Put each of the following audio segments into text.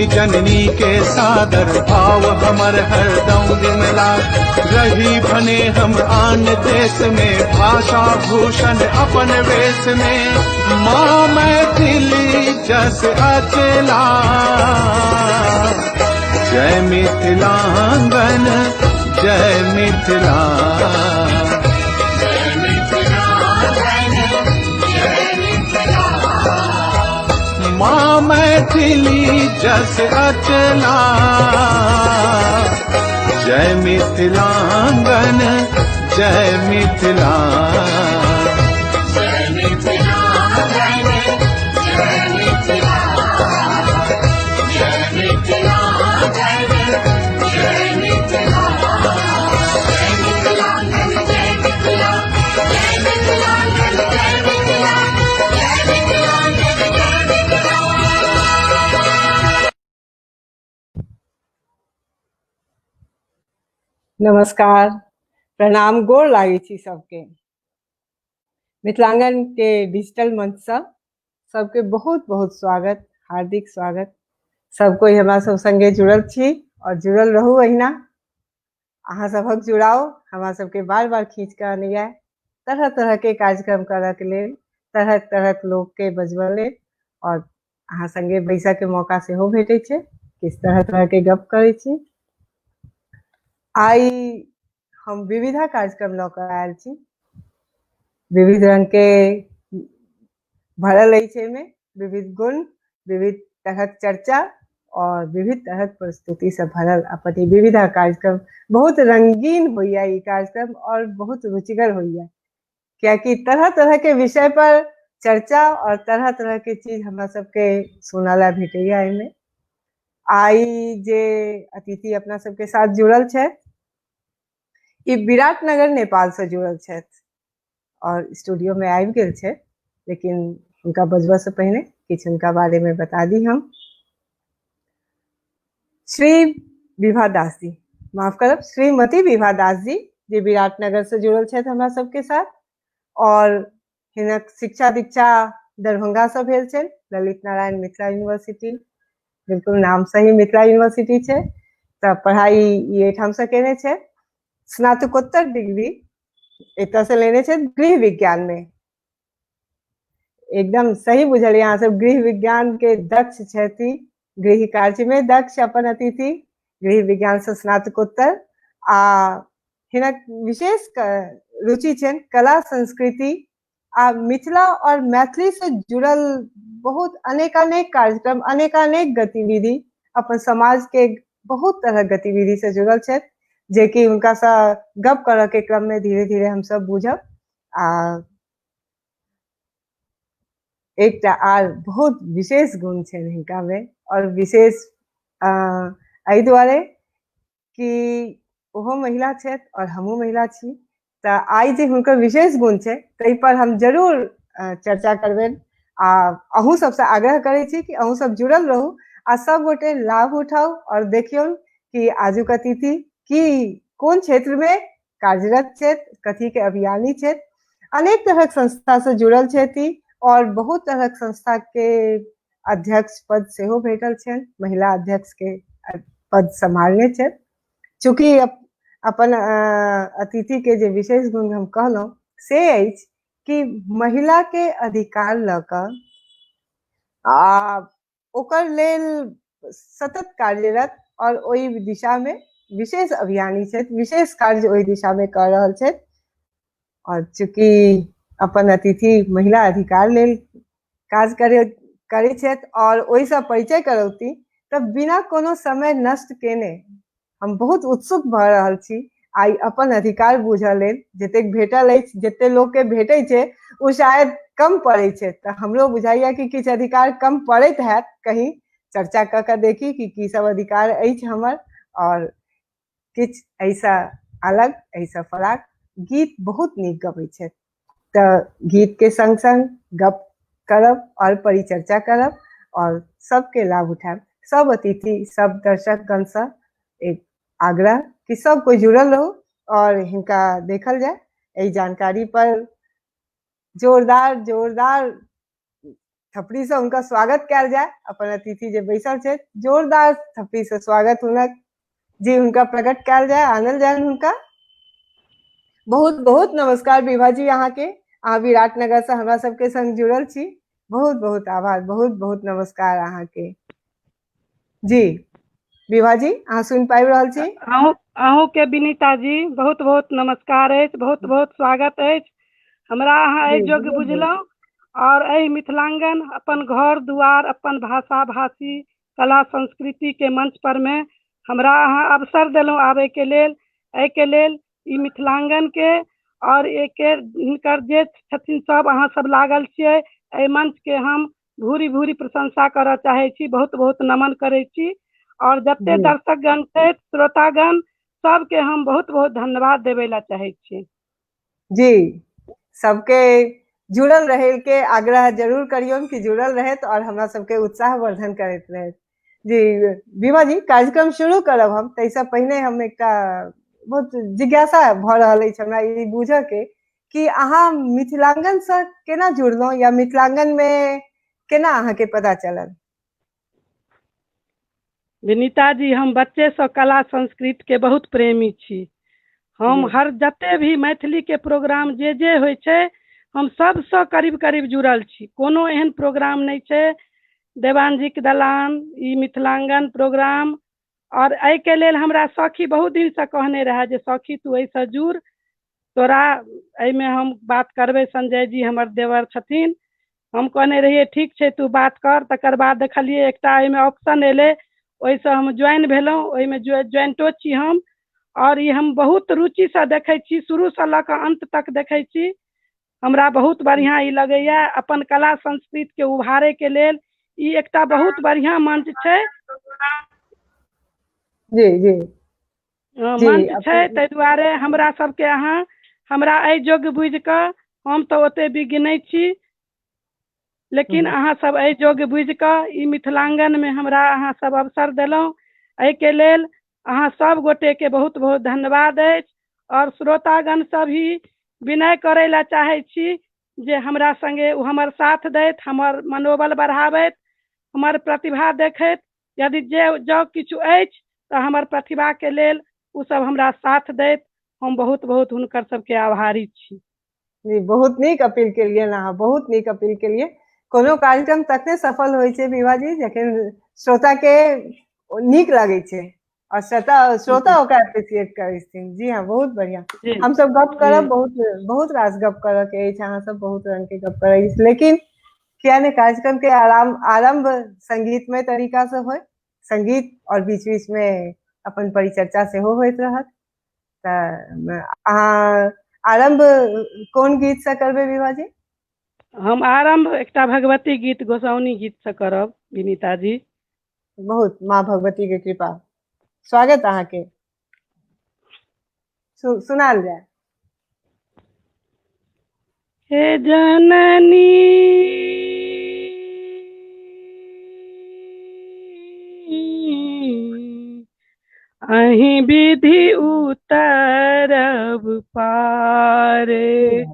भूमि जननी के सादर भाव हमर हरदम विमला। रही भने हम आन देश में, भाषा भूषण अपन वेश में। माँ मैथिली जस अचला, जय मिथिलांगन जय मिथिला। माँ मैथिली जस अचला, जय मिथिलांगन जय मिथिला। नमस्कार, प्रणाम, गोर लागे छी सबके। मिथिलांगन के डिजिटल मंच से सबके बहुत बहुत स्वागत, हार्दिक स्वागत। सब कोई हमरा सब संगे जुड़ल छी और जुड़ल रहू। अहिना अहाँ सबक जुड़ाव हमरा सबके बार बार खींच के आनैया तरह तरह के कार्यक्रम करऽ के लेल, तरह तरह के लोग के बजबऽ लेल, और अहाँ संगे बैसऽ के मौका सेहो भेटै छै, किस तरह तरह के गप करै छी। आई हम विविधा कार्यक्रम लऽ कऽ आयल छी। विविध रंग के भरल अछि एहिमे, विविध गुण, विविध तरहक चर्चा और विविध तरहक प्रस्तुति से भरल अपन ई विविधा कार्यक्रम बहुत रंगीन होइया ई कार्यक्रम, और बहुत रुचिकर होइया, कियाकि तरह तरह के विषय पर चर्चा और तरह तरह के चीज हमरा सबके सुनऽ ला भेटैया एहिमे। आई जे अतिथि अपना सबके साथ जुड़ल छथि, ई विराटनगर नेपाल से जुड़ल छथि और स्टूडियो में आबि गेल छै, लेकिन हुनका बजबा से पहिने किछु हुनका बारे में बता दी हम। श्री विभा दास जी, माफ करब, श्रीमती विभा दास जी, जे विराटनगर से जुड़ल छथि हमरा सबके साथ, और हिनक शिक्षा दीक्षा दरभंगा से भेल छै, ललित नारायण मिथिला यूनिवर्सिटी, बिल्कुल नाम सही मिथिला यूनिवर्सिटी छै। तऽ पढ़ाई ई एहिठाम से केने छै। स्नातकोत्तर डिग्री एतऽ से लेने छै गृह विज्ञान में। एकदम सही बुझल, यहाँ सब गृह विज्ञान के दक्ष छथि, गृह कार्य में दक्ष अपन अतिथि, गृह विज्ञान से स्नातकोत्तर। आ हिनक विशेष रुचि छनि कला संस्कृति आ मिथिला और मैथिली से जुड़ल बहुत अनेकानेक कार्यक्रम, अनेकानेक गतिविधि, अपन समाज के बहुत तरह गतिविधि से जुड़ल छथि, जे कि हुनका सा गप करऽ के क्रम में धीरे धीरे हम सब बुझब। आ एकटा आर बहुत विशेष गुण छनि हिनका में, और विशेष एहि दुआरे कि ओहो महिला छथि और हमहूँ महिला छी। तऽ आइ जे हुनकर विशेष गुण छै ताहि पर हम जरूर चर्चा करबनि। आ अहूँ सबसे आग्रह करै छी कि अहूँ सब जुड़ल रहू आ सब गोटे लाभ उठाउ और देखियौ कि आजुक अतिथि की कोन क्षेत्र में कार्यरत छथि, कथी के अभियानी छथि। अनेक तरहक संस्था से जुड़ल छथि और बहुत तरहक संस्था के अध्यक्ष पद सेहो भेटल छनि, महिला अध्यक्ष के पद संभालने छथि। चूँकि अपन अतिथि के जे विशेष गुण हम कहलहुँ से अछि कि महिला के अधिकार लऽ कऽ आ ओकर लेल सतत कार्यरत और ओहि दिशा में विशेष अभियानी छथि, विशेष कार्य ओहि दिशा में कर रहल छथि। और चूँकि अपन अतिथि महिला अधिकार लेल काज करै छथि और ओहिसँ परिचय करौती, तब बिना कोनो समय नष्ट केने हम बहुत उत्सुक भऽ रहल छी आई अपन अधिकार बुझऽ लेल। जतेक भेटल अछि, जते लोग के भेटै छै ओ शायद कम पड़ै छै, तऽ हमरो बुझाइया कि किछु अधिकार कम पड़ैत हैत। कहीं चर्चा कऽ के देखी कि की सब अधिकार अछि हमर। और किछु ऐसा अलग, ऐसा फराक गीत बहुत नीक गबै छथि, तऽ गीत के संग संग गप करब और परिचर्चा करब और सबके लाभ उठायब। सब अतिथि, सब दर्शक गण से एक आग्रह कि सब कोई जुड़ल रहू और हिनका देखल जाए। एहि जानकारी पर जोरदार जोरदार थपड़ी से उनका स्वागत कयल जाय। अपन अतिथि जे बैसल छै, जोरदार थपड़ी से स्वागत हुनक जी हुनका प्रकट कयल जाय, आनल जाय हुनका। बहुत बहुत नमस्कार विभा जी अहाँ के, अहाँ विराटनगर से हमरा सबके संग जुड़ल छी। बहुत बहुत आभार, बहुत बहुत नमस्कार अहाँ के जी। विभा जी अहाँ सुन पाबि रहल छी? अहूँ के विनीता जी बहुत बहुत नमस्कार अछि, बहुत बहुत स्वागत अछि। हमरा अहाँ एहि जी योग्य बहुत बहुत बुझलहुँ और एहि मिथिलांगन अपन घर दुआर, अपन भाषा भाषी, कला संस्कृति के मंच पर में हमरा अहाँ अवसर देलहुँ आबे के लेल। एहि के लेल ई मिथिलांगन के और एक हिनकर जे छथिन सब अहाँ सब लागल छियै, एहि मंच के हम भूरी भूरी प्रशंसा करऽ चाहे छी, बहुत बहुत नमन करै छी। और जते जी दर्शकगण छथि, श्रोतागण सबके हम बहुत बहुत धन्यवाद देवे ला चाहे छी। जी सबके जुड़ल रहे के आग्रह जरूर करियौन कि जुड़ल रहत और हमरा सबके उत्साह वर्धन करैत रहत। जी विभा जी कार्यक्रम शुरू करब हम, तैसे पहिने हम एकटा बहुत जिज्ञासा भ रहल अछि हमरा ई बुझऽ के कि अहाँ मिथिलांगन से केना जुड़लहुँ या मिथिलांगन में केना अहाँ के पता चलल? विनीता जी हम बच्चे से कला संस्कृति के बहुत प्रेमी छी। हम जी हर जते भी मैथिली के प्रोग्राम जे होइ छै, हम सबसे करीब करीब जुड़ल छी। कोनो एहन प्रोग्राम नहीं छै, देवानजी के दलान, ई मिथिलांगन प्रोग्राम, और एहि के लेल हमरा सखी बहुत दिन से कहने रहे जे सखी तू एहिसँ जुड़, तोरा एहिमे हम बात करबै। संजय जी हमर देवर छथिन, हम कहने रहिए ठीक छै तू बात कर। तकर बाद देखलिए एकटा एहिमे ऑप्शन एले, ओहिसँ हम ज्वाइन भेलहुँ। ओहिमे ज्वाइंटो छी हम, और ये हम बहुत रुचि से देखे छी, शुरू से लऽ कऽ अंत तक देखे छी। हमरा बहुत बढ़िया ई लगैया अपन कला संस्कृति के उभारे के लेल ई एकटा बहुत बढ़िया मंच छै। जी जी जी मंच छै, अपन ताहि दुआरे हमरा सबके अहाँ हमरा एहि जोग्य बुझि कऽ, हम तऽ ओते विज्ञ नहि छी, लेकिन अहाँ सब एहि जोग्य बुझि कऽ ई मिथिलांगन में हमरा अहाँ सब अवसर देलहुँ। एहि के लेल अहाँ सब गोटे के बहुत बहुत धन्यवाद अछि। और श्रोतागण सभी विनय करे ला चाहे छी जे हमरा संगे ओ हमर साथ दैत, हमर मनोबल बढ़ावैत, हमर प्रतिभा देखैत। यदि जे जो किछु अछि तऽ हमर प्रतिभा के लेल ओ सब हमरा साथ दैत, हम बहुत बहुत हुनकर सबके आभारी छी। जी बहुत नीक अपील केलिए अहाँ, बहुत नीक अपील केलिए। कोनो कार्यक्रम तखने सफल होइ छै विभा जी जखन श्रोता के नीक लागे छै और श्रोता ओकरा अप्रिशिएट करै छथिन। जी हाँ बहुत बढ़िया। जी हम सब गप जी करब, बहुत बहुत रास गप करऽ के अछि, अहाँ सब बहुत रंग के गप करऽ अछि, लेकिन किया ने कार्यक्रम के आरंभ संगीतमय तरीका से होय। संगीत और बीच बीच में अपन परिचर्चा सेहो होइत रहत। अहाँ आरंभ कोन गीत से करबै विभा जी? हम आरंभ एकटा भगवती गीत, गोसाउनी गीत से करब विनीता जी। बहुत माँ भगवती के कृपा। स्वागत अहाँ के, सुनाल जाय। हे जननी अहीं विधि उतरब पारे,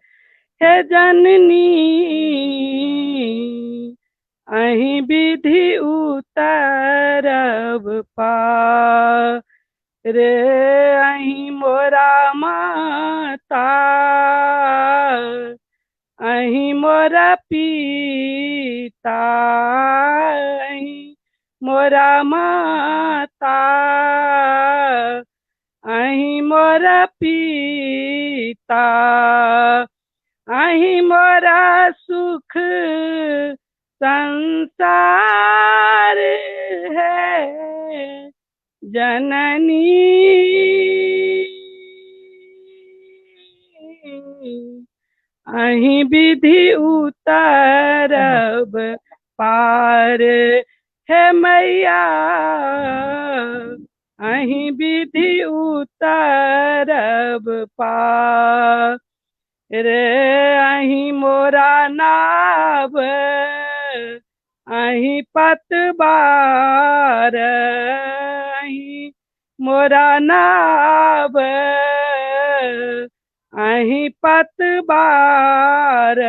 हे जननी अहीं विधि उतरब पारे, अहीं मोरा माता अहीं मोरा पिता, अहीं मोरा माता अहीं मोरा पिता, अहीं मोरा सुख संसार है जननी, अहीं विधि उतरब पार, हे मैया अहीं विधि उतरब पार, अहीं मोरा नाव अहीं पतवार, अहीं मोरा नाव अहीं पतवार,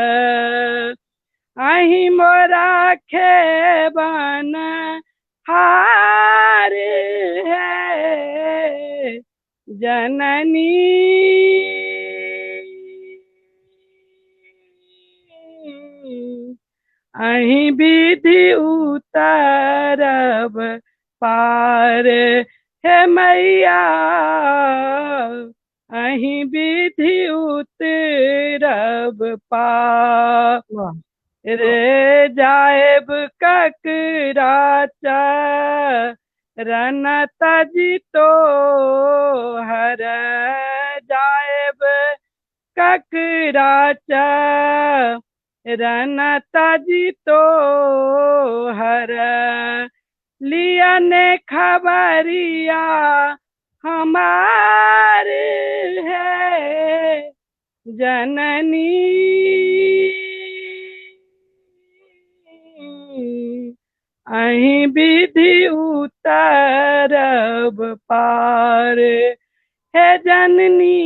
अही मोरा खेबन हार है जननी अही विधि उतरब पार हे मैया अही विधि उतरब पार वाह रे जाएब ककरा चरण तजितो हर जाएब ककरा चरण तजितो हर लियने खबरिया हमार है जननी अही विधि उतरब पार हे जननी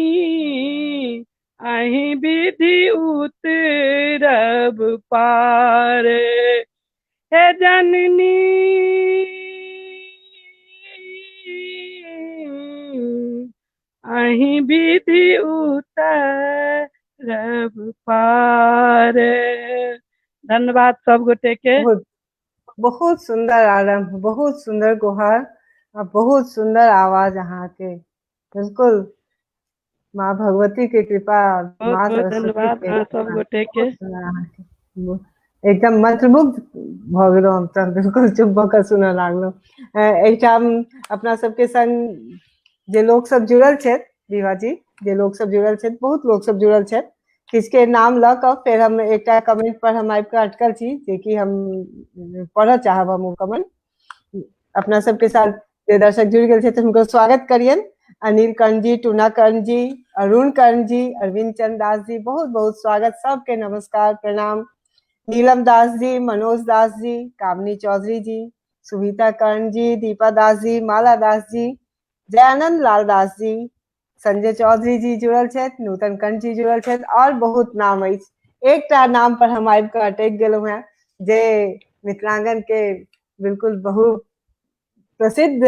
अही विधि उतरब पार हे जननी अही विधि उतरब पार। धन्यवाद सब गोटे के। बहुत बहुत सुंदर आरंभ, बहुत सुंदर गुहार और बहुत सुंदर आवाज अहाँ के। बिल्कुल माँ भगवती के कृपा, बहुत माँ बहुत सरस्वती धन्यवाद के अहाँ सब कृपा, गोटे के। बहुत सुंदर अहाँ के। एकदम मंत्रमुग्ध भ गेलहुँ हम तऽ बिल्कुल चुप भऽ कऽ सुनऽ लागलहुँ। एहिठाम अपना सबके संग जे लोक सब जुड़ल छथि विभा जी, जे लोक सब जुड़ल छथि, बहुत लोक सब जुड़ल छथि। किसके नाम लऽ कऽ फेर हम एकटा कमेंट पर हम आबि कऽ अटकल छी, जेकि हम पढ़ऽ चाहब हम ओ कमेंट। अपना सबके साथ जे दर्शक जुड़ गेल छथि हुनकर स्वागत करियन। अनिल कर्ण जी, टूना कर्ण जी, अरुण कर्ण जी, अरविंद चंद्र दास जी, बहुत बहुत स्वागत, सबके नमस्कार प्रणाम। नीलम दास जी, मनोज दास जी, कामनी चौधरी जी, सुनीता कर्ण जी, दीपा दास जी, माला दास जी, जयानंद लाल दास जी, संजय चौधरी जी जुड़ल छथि, नूतन कर्ण जी जुड़ल छथि, और बहुत नाम अछि। एकटा नाम पर हम आबि कऽ अटकि गेलहुँ हैं, जे मिथिलांगन के बिल्कुल बहुत प्रसिद्ध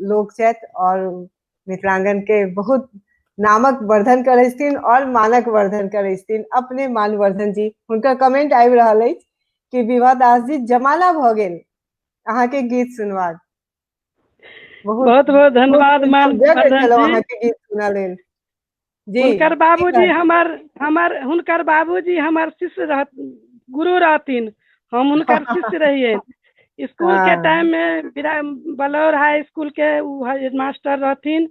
लोक छथि और मिथिलांगन के बहुत नामक वर्धन करै छथिन और मानक वर्धन करै छथिन, अपने मानवर्धन जी। हुनकर कमेंट आबि रहल अछि कि विभा दास जी जमाना भऽ गेल अहाँ के गीत सुनबाक। बहुत बहुत धन्यवाद सौभाग्य मानवर्धन छलहुँ जी। अहाँ के गीत सुनऽ लेल जी। हुनकर की बाबूजी कहब? हुनकर बाबूजी हमर शिष्य गुरु रहथिन, हम हुनकर शिष्य रहिए। स्कूल के टाइम में बलौर हाई स्कूल के हेडमास्टर रहथिन।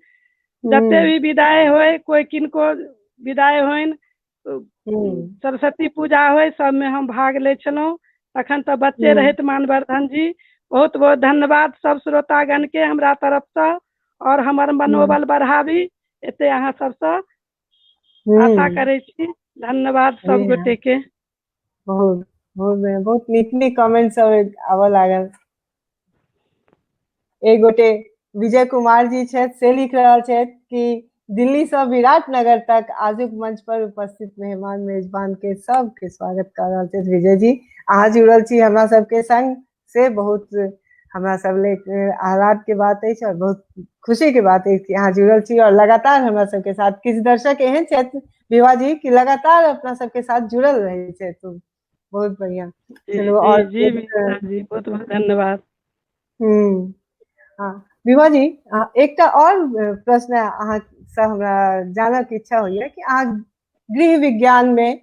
जते भी विदाई होय, कोई किनको विदाई होइन, सरस्वती पूजा होय, सब में हम भाग ले छलहुँ। तखन तऽ बच्चे रहैत मानवर्धन जी। बहुत बहुत धन्यवाद सब श्रोतागण के हमरा तरफ से, और हमर मनोबल बढ़ाबी एते अहाँ सबसे आशा करै छी। धन्यवाद सब गोटे के। बहुत बहुत बहुत नीक नीक कमेंट सब आबऽ लागल। एक गोटे विजय कुमार जी छथि, से लिख रहल छथि कि दिल्ली से विराटनगर तक आजुक मंच पर उपस्थित मेहमान मेजबान के सबके स्वागत कर रहल छथि। विजय जी अहाँ जुड़ल छी हमरा सबके संग, से बहुत हमरा सब ले आह्लाद के बात अछि और बहुत खुशी के बात अछि कि अहाँ जुड़ल छी और लगातार हमरा सबके साथ। किछु दर्शक एहन छथि विभा जी कि लगातार अपना सबके साथ जुड़ल रहे छथि। बहुत बढ़िया। चलो और जी जी बहुत बहुत धन्यवाद। हाँ विभा जी, एकटा और प्रश्न अहाँ से हमरा जानक इच्छा होइए कि अहाँ गृह विज्ञान में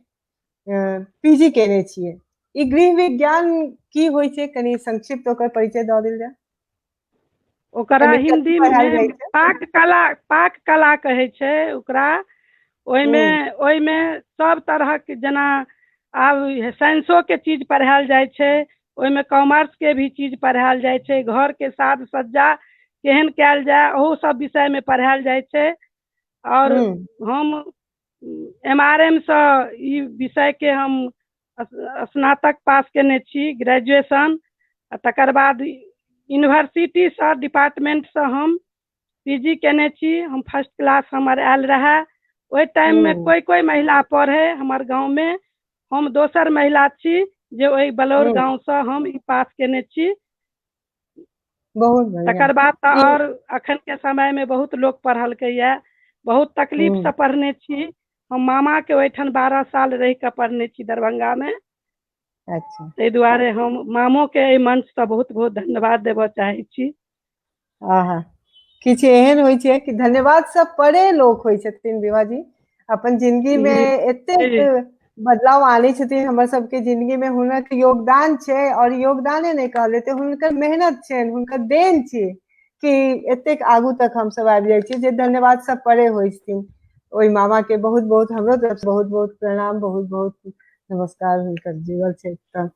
पीजी केने छियै। ई गृह विज्ञान की होइ छै, कनी संक्षिप्त ओकर परिचय दऽ देल जाय। ओकरा एहिमे कथी हिंदी पढ़ायल में जाइ छै? पाक कला कहै छै ओकरा। ओहिमे सब तरहक, जेना आब साइंसो के चीज पढ़ायल जाइ छै, ओहिमे कॉमर्स के भी चीज पढ़ायल जाइ छै, घर के साज सज्जा केहन कयल जाय ओहो सब विषय में पढ़ायल जाइ छै। और हम MRM से ई विषय के हम स्नातक पास केने छी, ग्रेजुएशन। तकर बाद यूनिवर्सिटी से डिपार्टमेंट से हम पीजी केने छी। हम फर्स्ट क्लास हमर आयल रहे। ओहि टाइम में कोई महिला पढ़े हमर गांव में, हम दोसर महिला छी जे ओहि बलौर हम्म, गांव से हम ई पास केने छी। बहुत बढ़िया। तकर बाद तऽ ई और अखन के समय में बहुत लोग पढ़लकै या, बहुत तकलीफ हम्म, से पढ़ने छी। हम मामा के ओहिठाम 12 साल रह के पढ़ने छी दरभंगा में। अच्छा। ताहि दुआरे हम मामो के एहि मंच से बहुत बहुत धन्यवाद देबऽ चाहे छी। आहा, किछु एहन होइ छै कि धन्यवाद सब परे लोक होइ छथिन विभा जी, अपन जिंदगी में जी एतेक जी बदलाव आने छथिन हमर सबके जिंदगी में, हुनक योगदान छै, और योगदाने नहीं कहले ते हुनकर मेहनत छै, हुनकर देन छै कि एतेक आगू तक हम सब आबि जाइ छी, जे धन्यवाद सब परे होइ छथिन। ओहि मामा के बहुत बहुत हमरो तरफ से बहुत बहुत प्रणाम, बहुत बहुत नमस्कार हुनकर जीवन छै तऽ।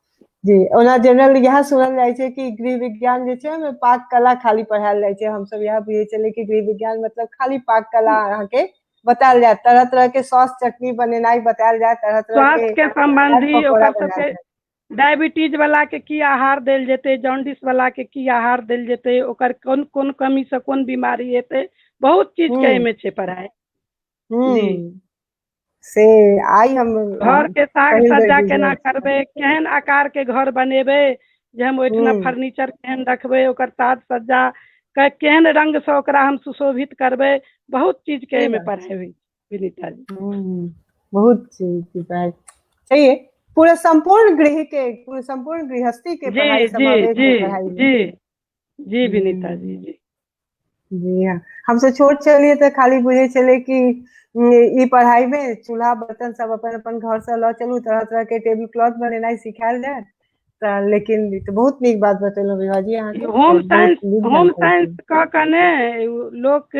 जी, ओना जनरल इएह सुनल जाइ छै कि गृह विज्ञान जे छै ओहिमे पाक कला खाली पढ़ायल जाइ छै। हम सब इएह बुझे छले कि गृह विज्ञान मतलब खाली पाक कला अहाँ के बतायल जाय, तरह तरह के सॉस चटनी बनेनाई बतायल जाय, तरह तरह के स्वास्थ्य के चाट संबंधी पकौड़ा ओकर बनायल सबके जाय। डायबिटीज वाला के की आहार देल जेतै, जॉन्डिस वाला के की आहार देल जेतै, ओकर कोन कोन कमी से कोन बीमारी हेतै, बहुत चीज के हम्म एहिमे छै पढ़ाई। जी, हम्म से आई हम घर के साग पहिल बेर सज्जा केना बुझल। करबै, केहन आकार के घर बनेबै, जे हम ओहिठाम हम्म फर्नीचर केहन रखबै, ओकर साज सज्जा केहन रंग से ओकरा हम सुशोभित करबै, बहुत चीज के सही एहिमे बात। पढ़ाई होइ छै विनीता जी। हम्म बहुत चीज की बात चाहिए। पूरे संपूर्ण गृह के, पूरे संपूर्ण गृहस्थी के पढ़ाई जी जी समावेश जी है पढ़ाई में। जी जी विनीता जी हम्म, जी। जी हाँ। हम सब छोट छलिए तो खाली बुझे चले कि ई पढ़ाई में चूल्हा बर्तन सब अपन अपन घर से ल चलू, तरह तरह के टेबल क्लॉथ बनेनाई सिखायल जाय। लेकिन ई तो बहुत नीक बात बतेलहुँ विभा जी अहाँ के, होम बहुत साइंस, नीक होम जानकारी साइंस छै। कऽ के ने लोक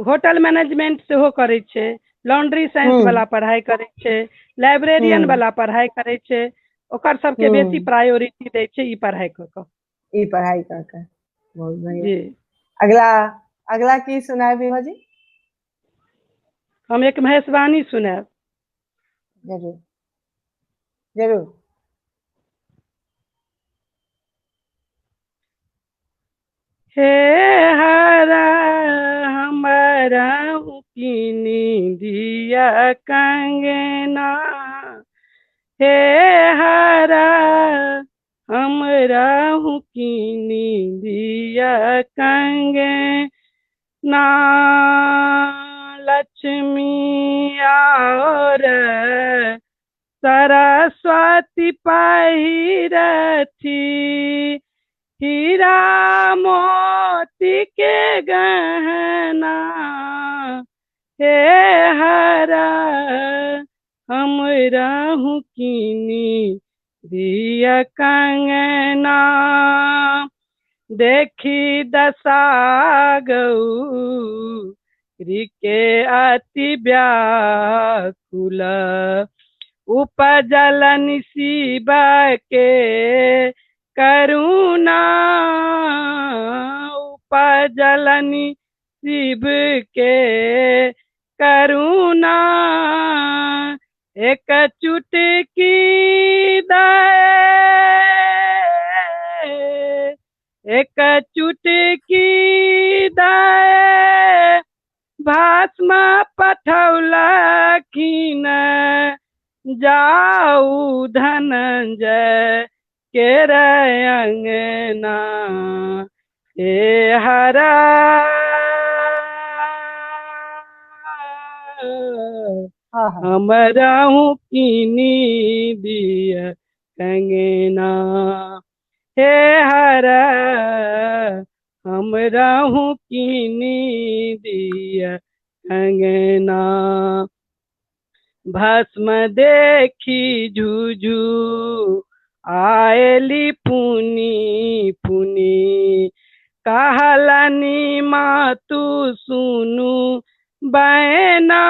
होटल मैनेजमेंट सेहो करै छै, लॉन्ड्री साइंस हम्म वाला पढ़ाई करै छै, लाइब्रेरियन हम्म वाला पढ़ाई करै छै, ओकर सबके बेसी हम्म प्रायोरिटी दै छै ई पढ़ाई कऽ कऽ। ई पढ़ाई कर बहुत बढ़िया। जी, अगला अगला की सुनाए विभा जी? हम एक महेशवाणी सुनाएब। जरूर जरूर। हे हरा हमरा कीनी दिया कंगना, हे हरा हमरा कीनी दिया कंगना, लक्ष्मी और सरस्वती पहिरथी, हीरा मोती के गहना, हे हरा हमरा कीनी दिया कंगना, देखी दशा गौरी के अति व्याकुल, उपजल शिव के करुणा, उपजल शिव के करुणा, एक चुटकी दे, एक चुटकी दे भस्म पठौलखिन, जाऊ धनंजय केर अंगना, हे हरा हाँ हाँ हमरा कीनी दिया कंगना, हे हरा हमरा कीनी दिया कंगना, भस्म देखी झुझु आयली पुनी पुनी, कहलनी मातु सुनु बैना,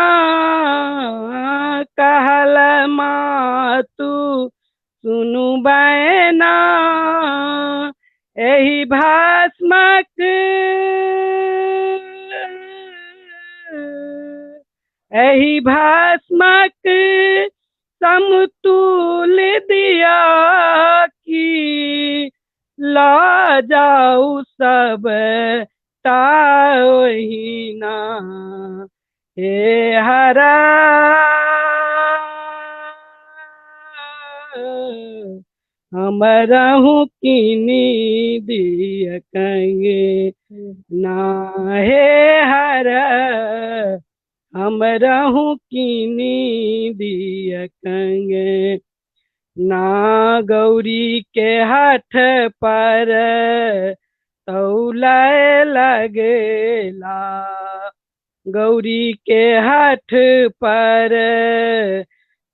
कहल मातु सुनु बैना, एहि भस्मक एहि भस्मक समतुल्य दिया की, ला जाऊ सब ताहिना, हे हरा हम रहूं कीनी दिय कंगे ना हे हर हम रहूं कीनी दिय कंगे ना गौरी के हाथ पर तौलाए लगेला गौरी के हाथ पर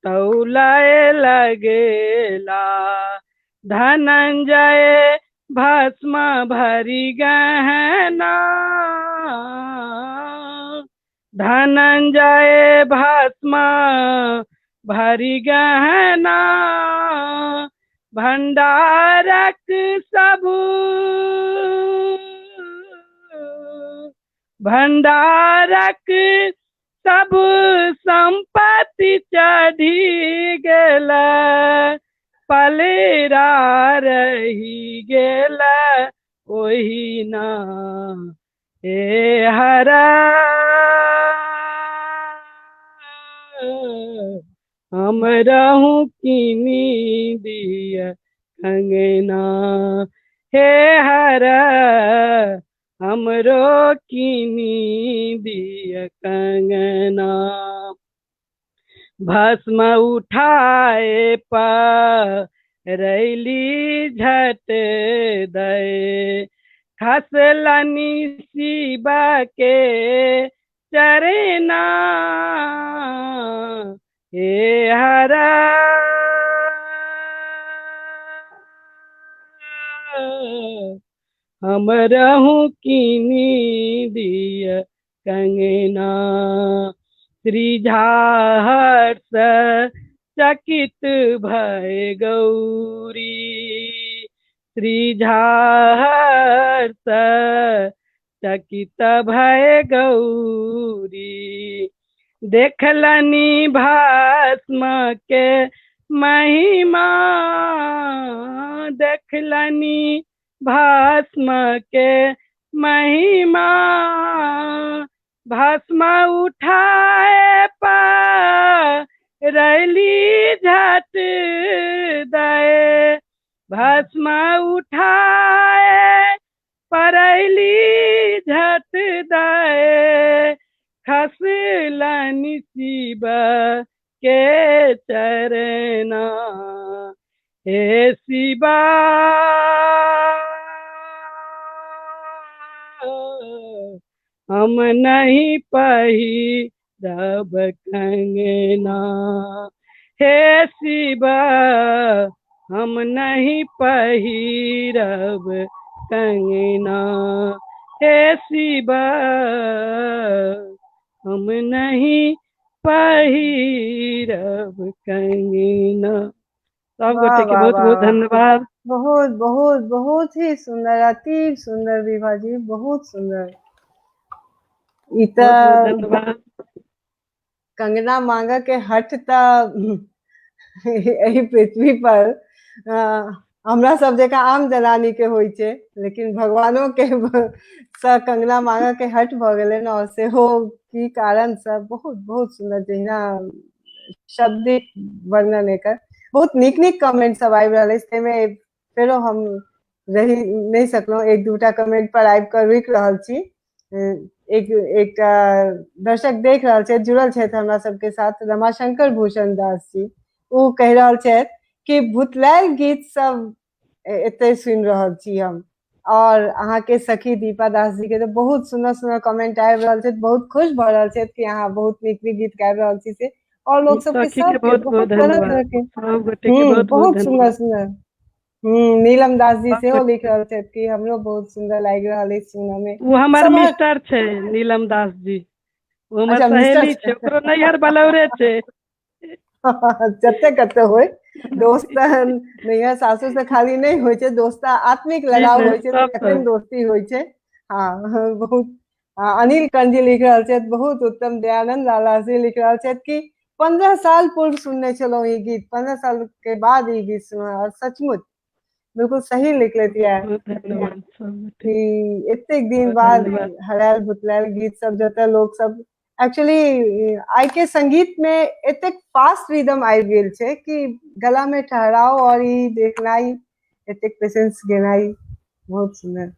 तौलाए लगेला धनंजय भस्म भरी गहना धनंजय भस्म भरी गहना भंडारक सब भंडारक सब संपत्ति चढ़ी गेल पलेरा रही गेल ओही ना हे हर हम रहूं कीनी दिय कंगना हे हर हमरो कीनी दिय कंगना भस्म उठाए रैली झट दे खसलनी शिव के चरना हे हर हम रहूं कीनी दिय कंगना श्री हर्ष चकित भय गौरी श्री हर्ष चकित भय गौरी देखलनी भस्म के महिमा देखलनी भस्म के महिमा भस्म उठाए रैली झट दे भस्म उठाए परैली झट दे खसलनि शिव के चरना हे शिवा हम नहीं पहिरब कंगना हे शिव हम नहीं पहिरब कंगना हे शिव हम नहीं पहिरब कंगना सब वाह गोटे के वाह बहुत वाह बहुत वाह धन्यवाद बहुत बहुत बहुत ही सुंदर अति सुंदर विभा जी बहुत सुंदर ई त बहुत बहुत धन्यवाद कंगना मांगा के हट त एही पृथ्वी पर हमरा सब जका आम जनानी के होइ छै लेकिन भगवानो के स कंगना मांगा के हट भ गेलै न और सेहो की कारण स बहुत बहुत सुंदर जहिना शब्दिक वर्णन एकर बहुत नीक नीक कमेंट सब आबि रहल अछि ताहिमे फेरो हम रहि नहीं सकलहुँ एक दूटा कमेंट पर आबि कऽ रुकि रहल छी एकटा दर्शक देख रहल छथि जुड़ल छथि हमरा सबके साथ रमाशंकर भूषण दास जी ओ कहि रहल छथि कि भुतलायल गीत सब एते सुनि रहल छी हम और अहाँ के सखी दीपा दास जी के तो बहुत सुंदर सुंदर कमेंट आबि रहल छथि बहुत खुश भऽ रहल छथि कि अहाँ बहुत नीक नीक गीत गाबि रहल छी से और लोग सबके सखी के सबके बहुत बहुत बहुत तरह धन्यवाद तरह के सब गोटे के बहुत बहुत बहुत सुंदर धन्यवाद सुंदर नीलम दास जी सब सेहो लिख गोटे रहल छथि कि हमरो बहुत सुंदर लागि रहल अछि सुनय में वो हमर सबहक मिस्टर छै नीलम दास जी वो हमर अच्छा मिस्टर सहेली छै ओकरो नैहर बलौरे छै जते कते होय दोस्त नैहर सासुर से खाली नहीं होइ छै दोस्त आत्मिक जी लगाव नहीं होइ छै सब तखन दोस्ती होइ छै हाँ बहुत अनिल कंजी लिख रहल छथि बहुत उत्तम दयानंद लाला जी लिख रहल छथि कि 15 साल पूर्व सुनने छलहुँ ई गीत 15 साल के बाद ई गीत सुना और सचमुच बिल्कुल सही लिख लेती है बहुत धन्यवाद सब गोटे कि एतेक दिन बहुत बाद धन्यवाद हरायल भुतलायल गीत सब जतऽ लोग सब एक्चुअली आई के संगीत में एतेक फास्ट रिदम आबि गेल छै कि गला में ठहराव और ई देखनाइ एतेक पेशेंस गेनाइ बहुत सुंदर।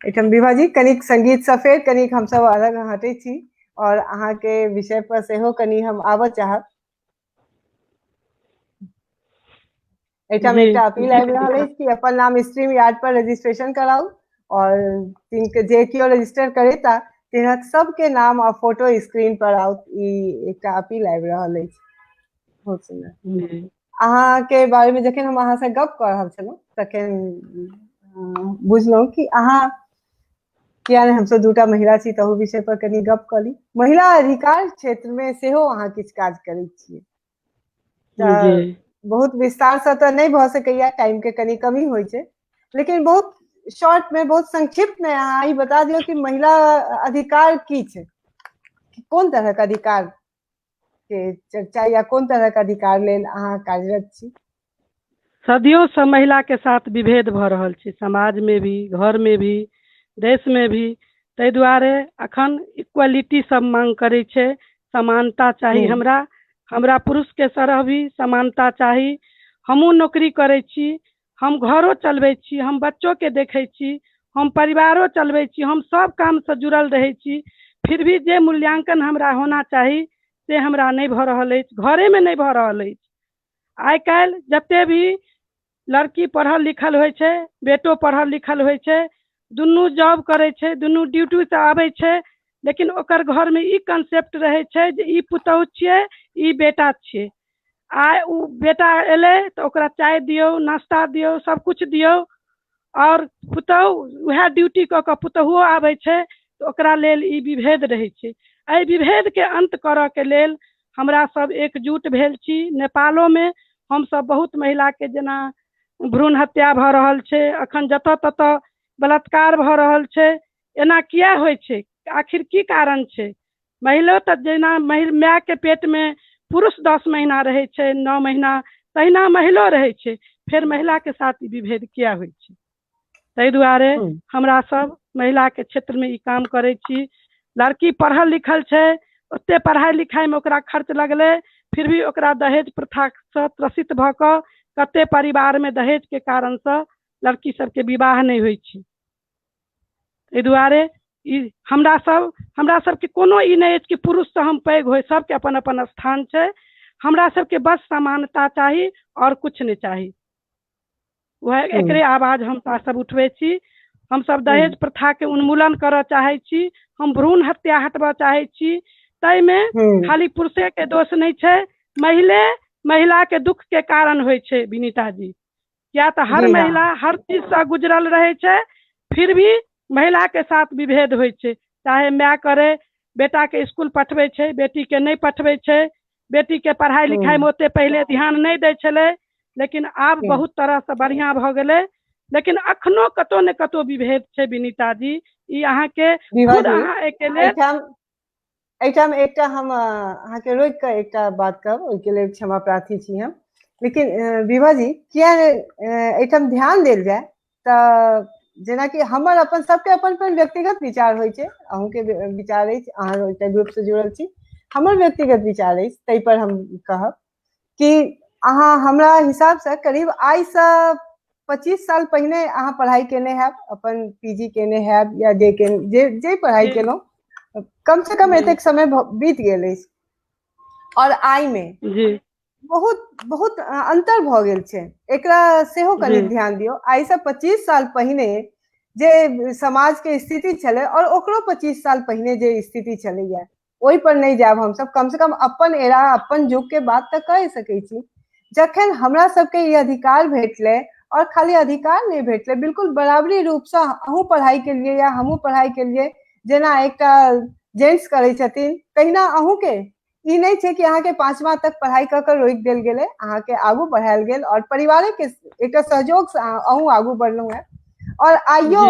एठम विभा जी कनिक संगीत से फेर कनिक हम सब अलग हटे छी और अहाँ के विषय पर सेहो कनी हम आबऽ चाहब। एठम जी एकटा अपील आबि रहल अछि कि अपन नाम स्ट्रीम यार्ड पर रजिस्ट्रेशन कराउ और जिनके जे केओ रजिस्टर करेता तिनक सबके नाम और फोटो स्क्रीन पर आउत, ई एकटा अपील आबि रहल अछि। बहुत सुंदर। जी अहाँ के बारे में जखन हम अहाँ से गप कर रहल छलहुँ तखन बुझलहुँ कि अहाँ किया ने हमसब दूटा महिला छी तहू विषय पर कनी गप कऽ ली। महिला अधिकार क्षेत्र में सेहो अहाँ किछु काज करै छियै, जी तऽ बहुत विस्तार से तऽ नहीं भऽ सकैया, टाइम के कनी कमी होइ छै, लेकिन बहुत शॉर्ट में बहुत संक्षिप्त में अहाँ ई बता दियौ कि महिला अधिकार की छै, कोन तरह के अधिकार के चर्चा या कोन तरह के अधिकार लेल अहाँ कार्यरत छी। सदियों से महिला के साथ विभेद भऽ रहल छै, समाज में भी, घर में भी, देश में भी। ताहि दुआरे अखन इक्वलिटी सब मांग करे छै, समानता चाही। हमरा पुरुष के तरह भी समानता चाही। हमहूँ नौकरी करै छी, हम घरो चलबै छी, हम बच्चों के देखै छी, हम परिवारो चलबै छी, हम सब काम से जुड़ल रहै छी, फिर भी जे मूल्यांकन हमरा होना चाही से हमरा नहीं भऽ रहल अछि, घरे में नहीं भऽ रहल अछि। आइ काल्हि जते भी लड़की पढ़ल लिखल होइ छै, बेटो पढ़ल लिखल होइ छै, दुनू जॉब करै छै, दुनू ड्यूटी से आबै छै, लेकिन ओकर घर में ई कंसेप्ट रहे छै जे ई पुतहु छियै, ई बेटा छियै। आइ उ बेटा एलै तऽ ओकरा चाय दियौ, नाश्ता दियौ, सब कुछ दियौ, और पुतहु उएह ड्यूटी कऽ कऽ पुतहुओ आबै छै तऽ ओकरा लेल ई विभेद रहै छै। एहि विभेद के अंत करऽ के लेल हमरा सब एकजुट भेल छी। नेपालो में हम सब बहुत महिला के, जेना भ्रूण हत्या भऽ रहल छै, अखन जतऽ ततऽ बलात्कार भऽ रहल छै, एना किया होइ छै, आखिर की कारण छै। महिलो तऽ जेना माय के पेट में पुरुष 10 महीना रहै छै, 9 महीना, तहिना महिलो रहै छै, फिर महिला के साथ ई विभेद किया होइ छै। ताहि दुआरे हमरा सब महिला के क्षेत्र में ई काम करै छी। लड़की पढ़ल लिखल छै, ओते पढ़ाई लिखाई में ओकरा खर्च लगलै, फिर भी ओकरा दहेज प्रथा से त्रसित भऽ कऽ कते परिवार में दहेज के कारण से लड़की सबके विवाह नहीं होइ छै। एहि दुआरे ई हमरा सबके कोनो ई नहीं अछि कि पुरुष से हम पैघ होइ, सबके अपन अपन स्थान छै। हमरा सबके बस समानता चाही और कुछ नहीं चाही। वह एकरे आवाज हम सब उठबै छी। हम सब दहेज प्रथा के उन्मूलन करऽ चाहै छी, हम भ्रूण हत्या हटबऽ चाहै छी। तै में खाली पुरुषे के दोष नहीं छै, महिला के दुख के कारण होइ छै विनीता जी। या तो हर महिला हर चीज से गुजरल रहे छै, फिर भी महिला के साथ विभेद होइ छै। चाहे माय करे, बेटा के स्कूल पठबै छै, बेटी के नहीं पठबै छै, बेटी के पढ़ाई लिखाई में ओते पहले ध्यान नहीं दै छलै, लेकिन आब बहुत तरह से बढ़िया भऽ गेलै। लेकिन अखनो कतौ ने कतौ विभेद छै विनीता जी। ई अहाँ के खुद अहाँ एके लेल एहिठाम एकटा हम अहाँके रोकि कऽ एकटा बात कहब, ओहिके लेल क्षमा प्रार्थी छी हम। लेकिन विभा जी किया एहिठाम ध्यान देल जाय तऽ जेनाकि हमर अपन सबके अपन अपन व्यक्तिगत विचार होइ छै, अहूँके विचार अछि, अहाँ एकटा ग्रुप से जुड़ल छी, हमर व्यक्तिगत विचार अछि, ताहि पर हम कहब कि अहाँ हमरा हिसाब से करीब आइ से 25 साल पहिने अहाँ पढ़ाई केने हैब, अपन पीजी केने हैब या जे पढ़ाई केलहुँ, कम से कम एतेक समय बीत गेल अछि और आइ में बहुत बहुत अंतर भऽ गेल छै। एकरा सेहो कनी ध्यान दियौ। आइ से 25 साल पहिने जे समाज के स्थिति छलै और ओकरो 25 साल पहिने जे स्थिति छलैया, ओहि पर नहीं जायब हमसब, कम से कम अपन एरा अपन युग के बात तऽ कहि सकै छी। जखन हमरा सबके ई अधिकार भेटलै, और खाली अधिकार नहीं भेटलै, बिल्कुल बराबरी रूप से अहूँ पढ़ाई के लिए या हमहूँ पढ़ाई के लिए, जेना एकटा जेंट्स करै छथिन तहिना अहूँ के ई नहीं छै कि अहाँ के 5वां तक पढ़ाई कऽ के रोकि देल गेलै, अहाँ के आगू बढ़ायल गेल और परिवारे के एकटा सहयोग से अहूँ आगू बढ़लहुँ है। और आइयो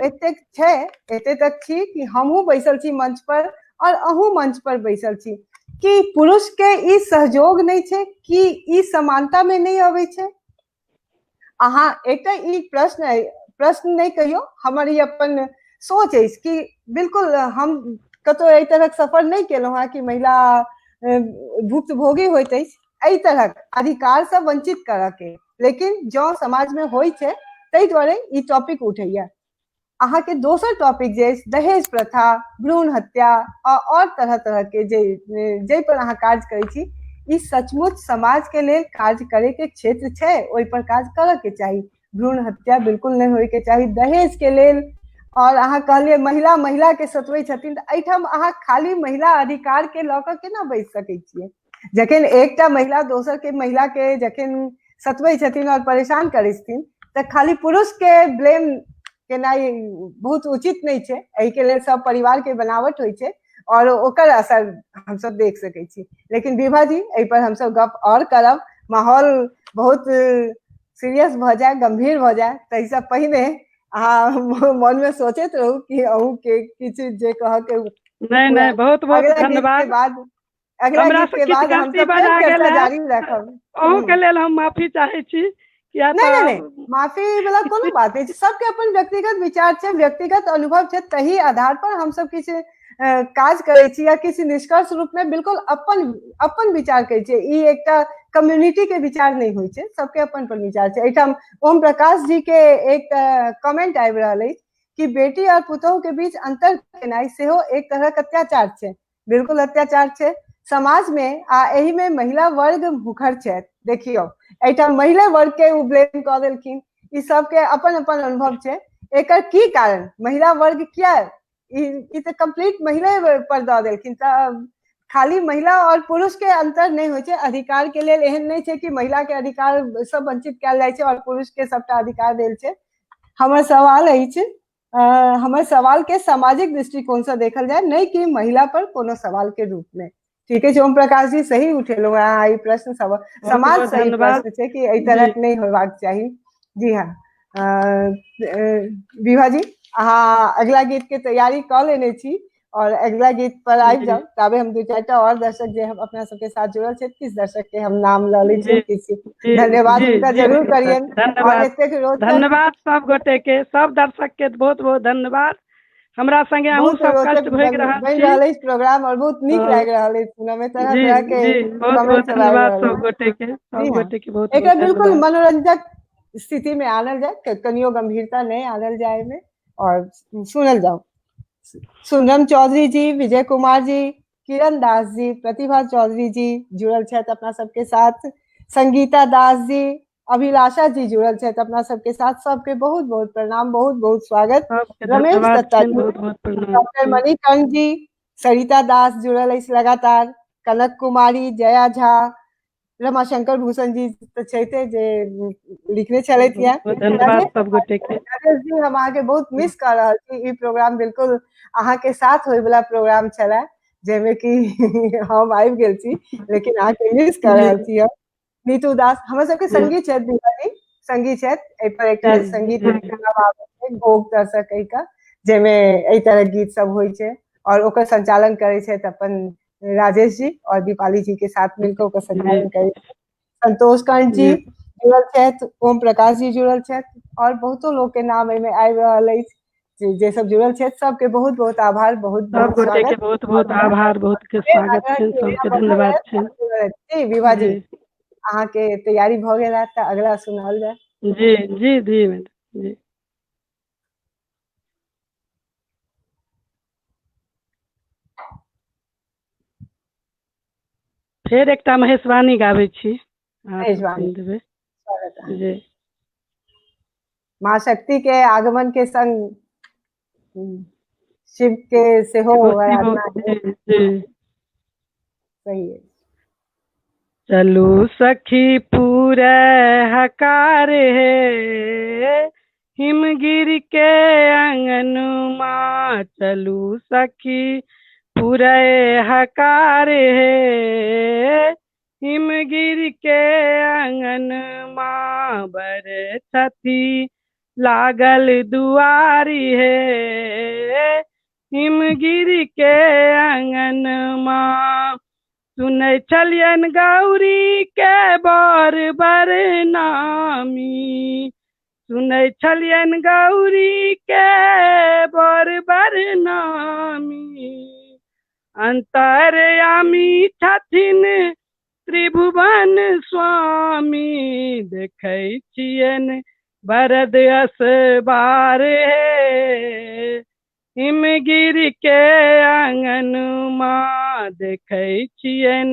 एतेक छै, एते तक छी कि हमहूँ बैसल छी मंच पर और अहूँ मंच पर बैसल छी, कि पुरुष के ई सहयोग नहीं छै, कि ई समानता में नहीं अबै छै। अहाँ एकटा ई प्रश्न नहीं कहियो, हमर ई अपन सोच अछि कि बिल्कुल हम कतौ एहि तरहक सफर नहीं केलहुँ हेँ कि महिला भुक्तभोगी होइत अछि एहि तरहक अधिकार से वंचित करऽ के, लेकिन जो समाज में होइ छै ताहि दुआरे ई टॉपिक उठैया। अहाँ के दोसर टॉपिक जे दहेज प्रथा, भ्रूण हत्या और तरह तरह के जे पर अहाँ काज करै छी, ई सचमुच समाज के लेल काज करे के क्षेत्र छै, ओहि पर काज करऽ के चाही। भ्रूण हत्या बिल्कुल नहीं होय के चाही। दहेज के लेल और अहाँ कहलिए महिला महिला के सतबै छथिन, तऽ एहिठाम अहाँ खाली महिला अधिकार के लऽ कऽ केना बैस सकै छियै? जखन एकटा महिला दोसर के महिला के जखन सतबै छथिन और परेशान करै छथिन, तऽ खाली पुरुष के ब्लेम केनाइ बहुत उचित नहीं छै। एहि के लेल सब परिवार के बनावट होइ छै और ओकर असर हम सब देख सकै छी। लेकिन विभा जी एहि पर हम सब गप और करब, माहौल बहुत सीरियस भऽ जाए, गंभीर भऽ जाए, ताहिसँ पहिने अहाँ मन में सोचैत रहू कि अहूँ के किछु जे कहऽ के नहीं नहीं, बहुत बहुत धन्यवाद। अगला हमरा गीत से के किछु बाद हम गलती सब बजा फेर गेल चर्चा है, जारी रखब। अहूँ के लेल हम माफी चाहे छी, किया नहीं नहीं नहीं, तऽ माफी वाला कोनो बात नहीं छै। सबके अपन व्यक्तिगत विचार छै, व्यक्तिगत अनुभव छै, तही आधार पर हम सब किछु काज करै छी या किसी निष्कर्ष रूप में बिल्कुल अपन अपन विचार करै छियै। ई एकटा कम्युनिटी के विचार नहीं होइ छै, सबके अपन अपन विचार छै। एहिठाम ओम प्रकाश जी के एक कमेंट आबि रहल अछि कि बेटी और पुतोहु के बीच अंतर केनाइ सेहो एक तरहक अत्याचार छै। बिल्कुल अत्याचार छै समाज में, आ एहि में महिला वर्ग मुखर छै। देखियो एहिठाम महिला वर्ग के उ ब्लेम कऽ देलखिन, ई सबके अपन अपन अनुभव छै। एकर की कारण, महिला वर्ग किया ई तऽ कंप्लीट महिला पर दऽ देलखिन। तऽ खाली महिला और पुरुष के अंतर नहीं होइ छै। अधिकार के लेल एहन नहीं छै कि महिला के अधिकार सब वंचित कयल जाइ छै और पुरुष के सबटा अधिकार देल छै। हमर सवाल अछि, हमर सवाल के सामाजिक दृष्टिकोण से देखल जाए, नहीं कि महिला पर कोनो सवाल के रूप में। ठीक है ओम प्रकाश जी, सही उठेलहुँ अहाँ ई प्रश्न। बहुत समाज बहुत सही धन्यवाद प्रश्न छै कि एहि जी। तरह नहीं होबाक चाही। जी हाँ, विभा जी अहाँ अगला गीत के तैयारी कऽ लेने छी और अगला गीत पर आबि जाउ। ताबे हम दू चारिटा और दर्शक जे हम अपना सबके साथ जुड़ल छै, किस दर्शक के हम नाम लऽ लै जी छियनि, किछु जी धन्यवाद जी हुनका जी जरूर विनोद सर, करियनि। और धन्यवाद एतेक रोचक धन्यवाद सब गोटे के, सब दर्शक के बहुत बहुत धन्यवाद। हमरा संगे अहूँ बहुत सब रोचक कष्ट भोगि रहल बनि छी। रहल अछि प्रोग्राम और बहुत नीक हाँ, लागि रहल अछि सुनऽ में। तरह जी तरह के जी बहुत बहुत कमेंट सब आबि धन्यवाद रहल सब अछि। गोटे के, सब जी हाँ, गोटे के बहुत एकरा बहुत बिल्कुल धन्यवाद। मनोरंजक स्थिति में आनल जाए, कनियो गंभीरता नहीं आनल जाए में, और सुनल जाओ। सुंदरम चौधरी जी, विजय कुमार जी, किरण दास जी, प्रतिभा चौधरी जी जुड़ल छथि अपना सबके साथ, संगीता दास जी, अभिलाषा जी जुड़ल छथि अपना सबके साथ। सबके बहुत बहुत प्रणाम, बहुत बहुत स्वागत। सबके रमेश धन्यवाद दत्ता छनि, जी, बहुत बहुत प्रणाम डॉक्टर जी। मणिकर्ण जी, सरिता दास जुड़ल अछि लगातार, कनक कुमारी, जया झा, रमाशंकर भूषण जी तऽ छैते जे लिखने छलथि बहुत हैं। बहुत धन्यवाद सब गोटे के। राजेश जी हम अहाँ के बहुत मिस कर रहल छी। ई प्रोग्राम बिल्कुल अहाँ के साथ होय वाला प्रोग्राम छले, जेमे कि हम आबि गेल छी, लेकिन अहाँ के मिस कर जी रहल छी हम। नीतू दास हमर सबके जी संगी छथि, दीपा जी संगी छथि। एहि पर एकटा जी संगीत जी कार्यक्रम आबै छै भोग दर्शक कहि कऽ, जेमे एहि तरह गीत सब होइ छै और ओकर संचालन करै छथि अपन राजेश जी, और दीपाली जी के साथ मिलकर ओकर जी संचालन करै। संतोष कांत जी जी जुड़ल छथि, ओम प्रकाश जी जुड़ल छथि, और बहुतो लोग के नाम एहिमे आबि रहल अछि जे सब जुड़ल छथि। सबके बहुत बहुत आभार, बहुत सब बहुत गोटे के स्वागत। बहुत बहुत आभार, बहुत के फेर स्वागत अगर छनि, एना सबके बढ़ल धन्यवाद रहत छनि। जी विभा जी, जी अहाँ के तैयारी भऽ गेल हैत तऽ अगला सुनाओल जाय। जी जी जी मैडम जी। फेर एकटा महेशवाणी गाबै छी, अहाँ सब मेजबानी सुनि देबै। स्वागत अहाँ। जी माँ शक्ति के आगमन के संग शिव के सेहो एगो शिव आराधना है। जी जी। सही है। चलू सखी पूरे हकार हे, हिमगिर के अंगनमा चलू सखी पूरे हकार हे, हिमगिर के अंगनमा बर छथी लागल दुआरी हे, हिमगिर के अंगनमा सुनै छलियन गौरी के बर बर नामी, सुनै छलियन गौरी के बर बर नामी, अंतर्यामी छथिन त्रिभुवन स्वामी, देखै छियन बरद असबार हे। हिमगिर के आंगन माँ देखै छियन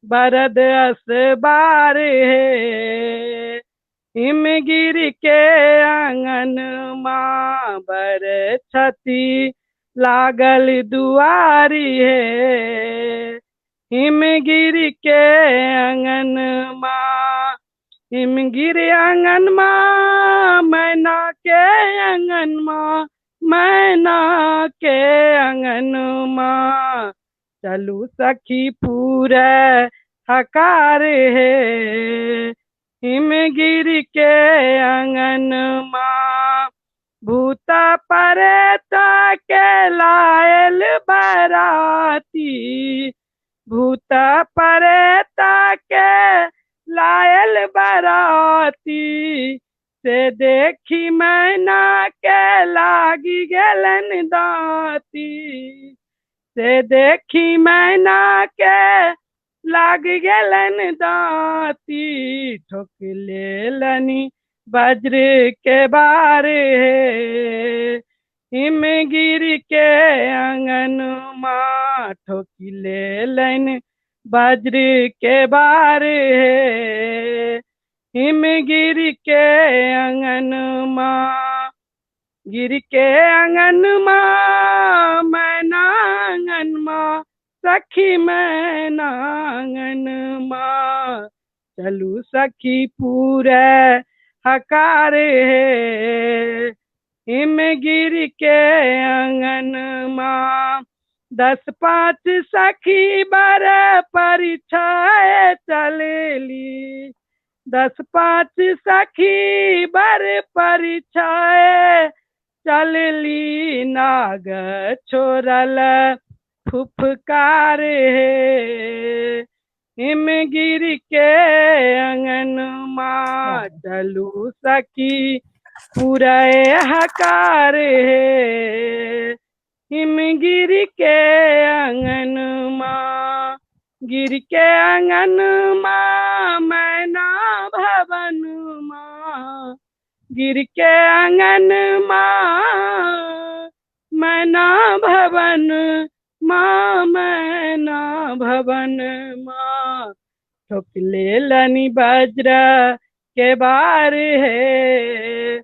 बरद असबार हे। हिमगिर के आंगन माँ बर छति लागल दुआरी है। हिमगिर के आंगन माँ, हिमगिर आंगन माँ, मैना के आंगन माँ, मैना के आंगन माँ, चलू सखी पूरे हकार है। हिमगिर के आंगन माँ, भूत प्रेत के लायल बराती, भूत प्रेत के लायल बराती, से देखी मैना के लागी गेलन दाती, से देखी मैना के लाग गेलन दाती, ठोक लेलनी वज्र के बार है। हिमगिर के आंगन माँ, ठोक लेलन वज्र के बार है। हिमगिर के आंगन माँ, गिर के आंगन माँ, मैना आंगन माँ, सखी मैना आंगन माँ, चलू सखी पूरे हकार है। हिमगिर के आंगन माँ, 10-5 सखी बर परिछाए चलेली, 10-5 सखी बर परिछाए चलली, नाग छोड़ल फुफकार है। हिमगिर के आंगन माँ, चलू सखी पूरे हकार है। हिमगिर के आंगन माँ, गिर के आंगन माँ, मैना भवन माँ, गिर के आंगन माँ, मैना भवन माँ, मैना भवन माँ, ठोक लेलनी वज्र के बार है।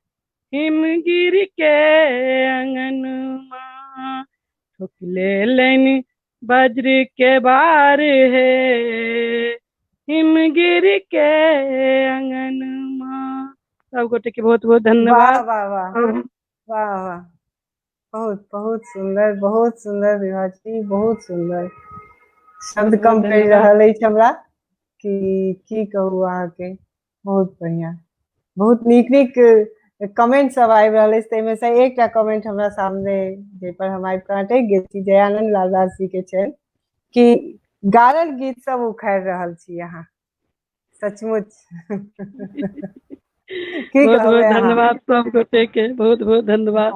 हिमगिर के आंगन माँ, ठोक लेलनी वज्र के बार है। हिमगिर के आंगन माँ। सब गोटे के बहुत बहुत वाह धन्यवाद। वाह वाह वाह वाह, बहुत बहुत सुंदर विभा जी, बहुत सुंदर। शब्द बहुत कम बहुत पड़ि धन्यवाद। रहल अछि हमरा कि की कहू अहाँके। बहुत बढ़िया, बहुत नीक नीक कमेंट सब आबि रहल अछि। ताहिमे से एकटा कमेंट हमरा सामने जाहि पर हम आबि कऽ अटकि गेल छी, जयानंद लालदास जी के छनि कि गारल गीत सब उखाड़ि रहल छी अहाँ, सचमुच। की बहुत बहुत कहबै अहाँ? धन्यवाद सब गोटे के, बहुत बहुत धन्यवाद।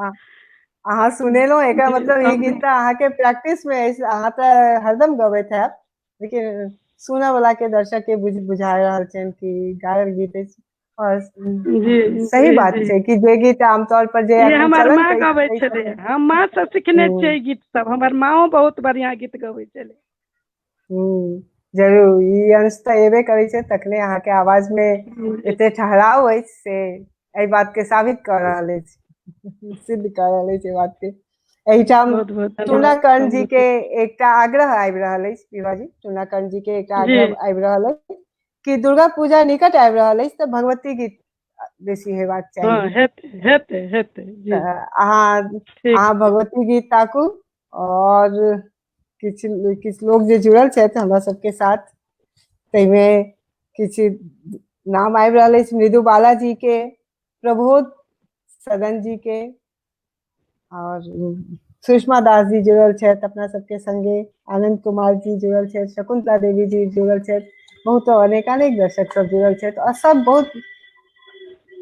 अहाँ सुनेलहुँ, एकर जी, मतलब ई गीत तऽ अहाँके प्रैक्टिस में अछि, अहाँ तऽ हरदम गबैत हैब, लेकिन सुनऽ वाला के दर्शक के बुझा रहल छनि कि गायल गीत अछि। और जी सही जी बात जी, छै कि जे गीत आमतौर पर जे ये एखन हमर चलन माँ गबै छलै, हम माँ से सिखने छियै ई गीत सब। हमर माँओ बहुत बढ़िया गीत गबै छलै। जरूर ई अंश तऽ एबे करै छै, तखने अहाँके आवाज में एते ठहराव अछि से एहि बात के साबित कर रहल अछि, सिद्ध कर रहल अछि एहि बात के। एहिठाम बहुत बहुत धन्यवाद टूनाकर्ण सब जी गोटे। के एकटा आग्रह आबि रहल अछि, विभा जी, टूनाकर्ण जी के एकटा जी आग्रह आबि रहल अछि कि दुर्गा पूजा निकट आबि रहल अछि तऽ भगवती गीत बेसी हेबाक हाँ, चाही। हेतै हेतै हेतै जी, ठीक अहाँ छै। भगवती गीत ताकू। और किछु लोग जे जुड़ल छथि हमरा सबके साथ, ताहिमे किछु नाम आबि रहल अछि, मृदु बाला जी के, प्रबोध सदन जी के, और सुषमा दास जी जुड़ल छथि अपना सबके संगे, आनंद कुमार जी जुड़ल छथि, शकुंतला देवी जी जुड़ल छथि, बहुत अनेकानेक दर्शक सब जुड़ल छथि, और सब बहुत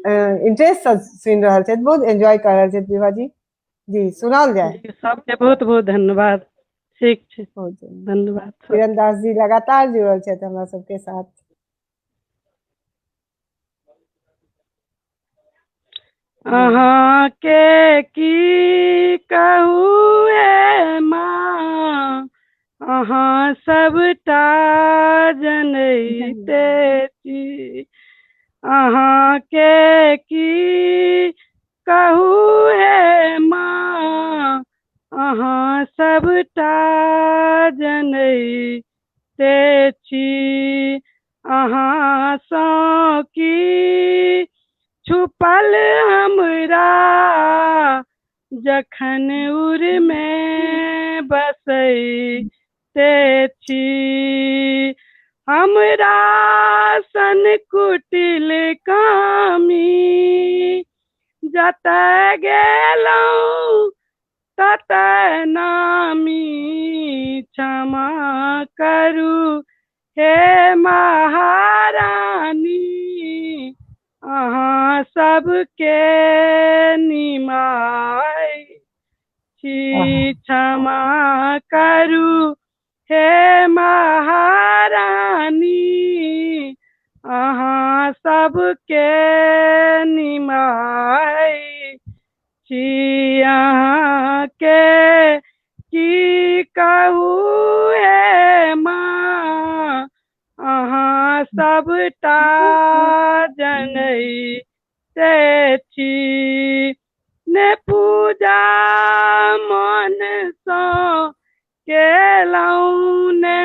इंटरेस्ट से सुनि रहल छथि, बहुत एंजॉय कर रहल छथि। विभा जी, जी सुनाओल जाए। जी सबके बहुत बहुत धन्यवाद। ठीक छै, बहुत जरूरी। धन्यवाद सर। किरण जी लगातार जुड़ल छथि हमरा सबके साथ। अहाँ के की कहू हे माँ, अहाँ सबटा जनैते छी। अहाँ के की कहू हे माँ, अहाँ सबटा जनैते छी। अहाँ सँ की छुपल हमरा, जखन उर में बसैते छी। हमरा सन कुटिल कामी, जतऽ गेलहुँ ततऽ नामी। क्षमा करू हे महारानी, अहाँ सबके निमाय छी। क्षमा करू हे महारानी, अहाँ सबके निमाय छी। अहाँ के की कहू हे माँ, अहाँ सबटा जनैते छी। ने पूजा मन सँ केलहुँ, ने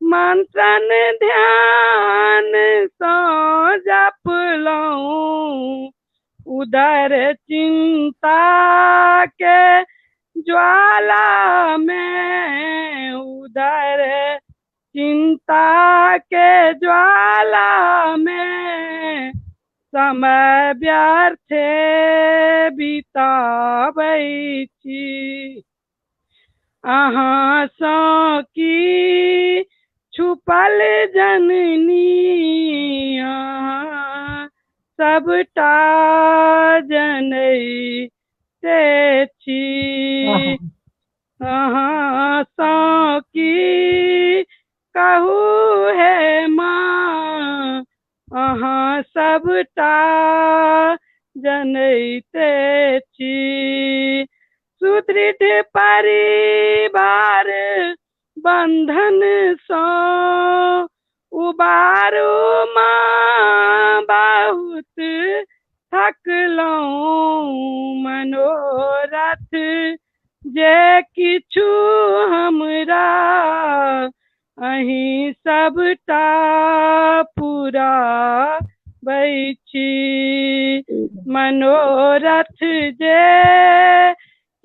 मंत्रन ध्यान सँ जपलहुँ। उदर चिंता के ज्वाला में, उदर चिंता के ज्वाला में, समय व्यर्थे बिताबै छी। अहाँ सँ की छुपल जननी, अहाँ सबटा जनैते छी। अहाँ सँ की कहू हे माँ, अहाँ सबटा जनैते छी। सुदृढ़ परिवार बंधन सँ उबारू माँ, बहुत थकलहुँ। मनोरथ जे किछु हमरा, अहीं सबटा पुराबै छी। मनोरथ जे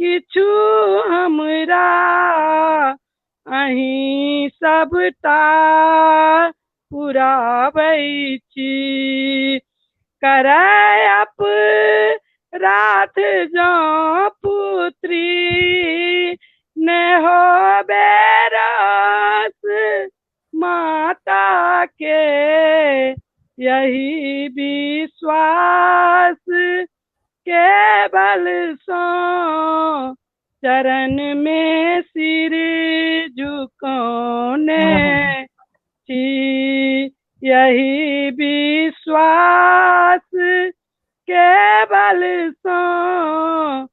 किछु हमरा, अहीं सबटा पुराबै छी। करै अपराध जँ पुत्री, ने होबे रस माता के। यही विश्वास के बल सँ, चरण में सिर झुकाने छी। यही विश्वास के बल सँ,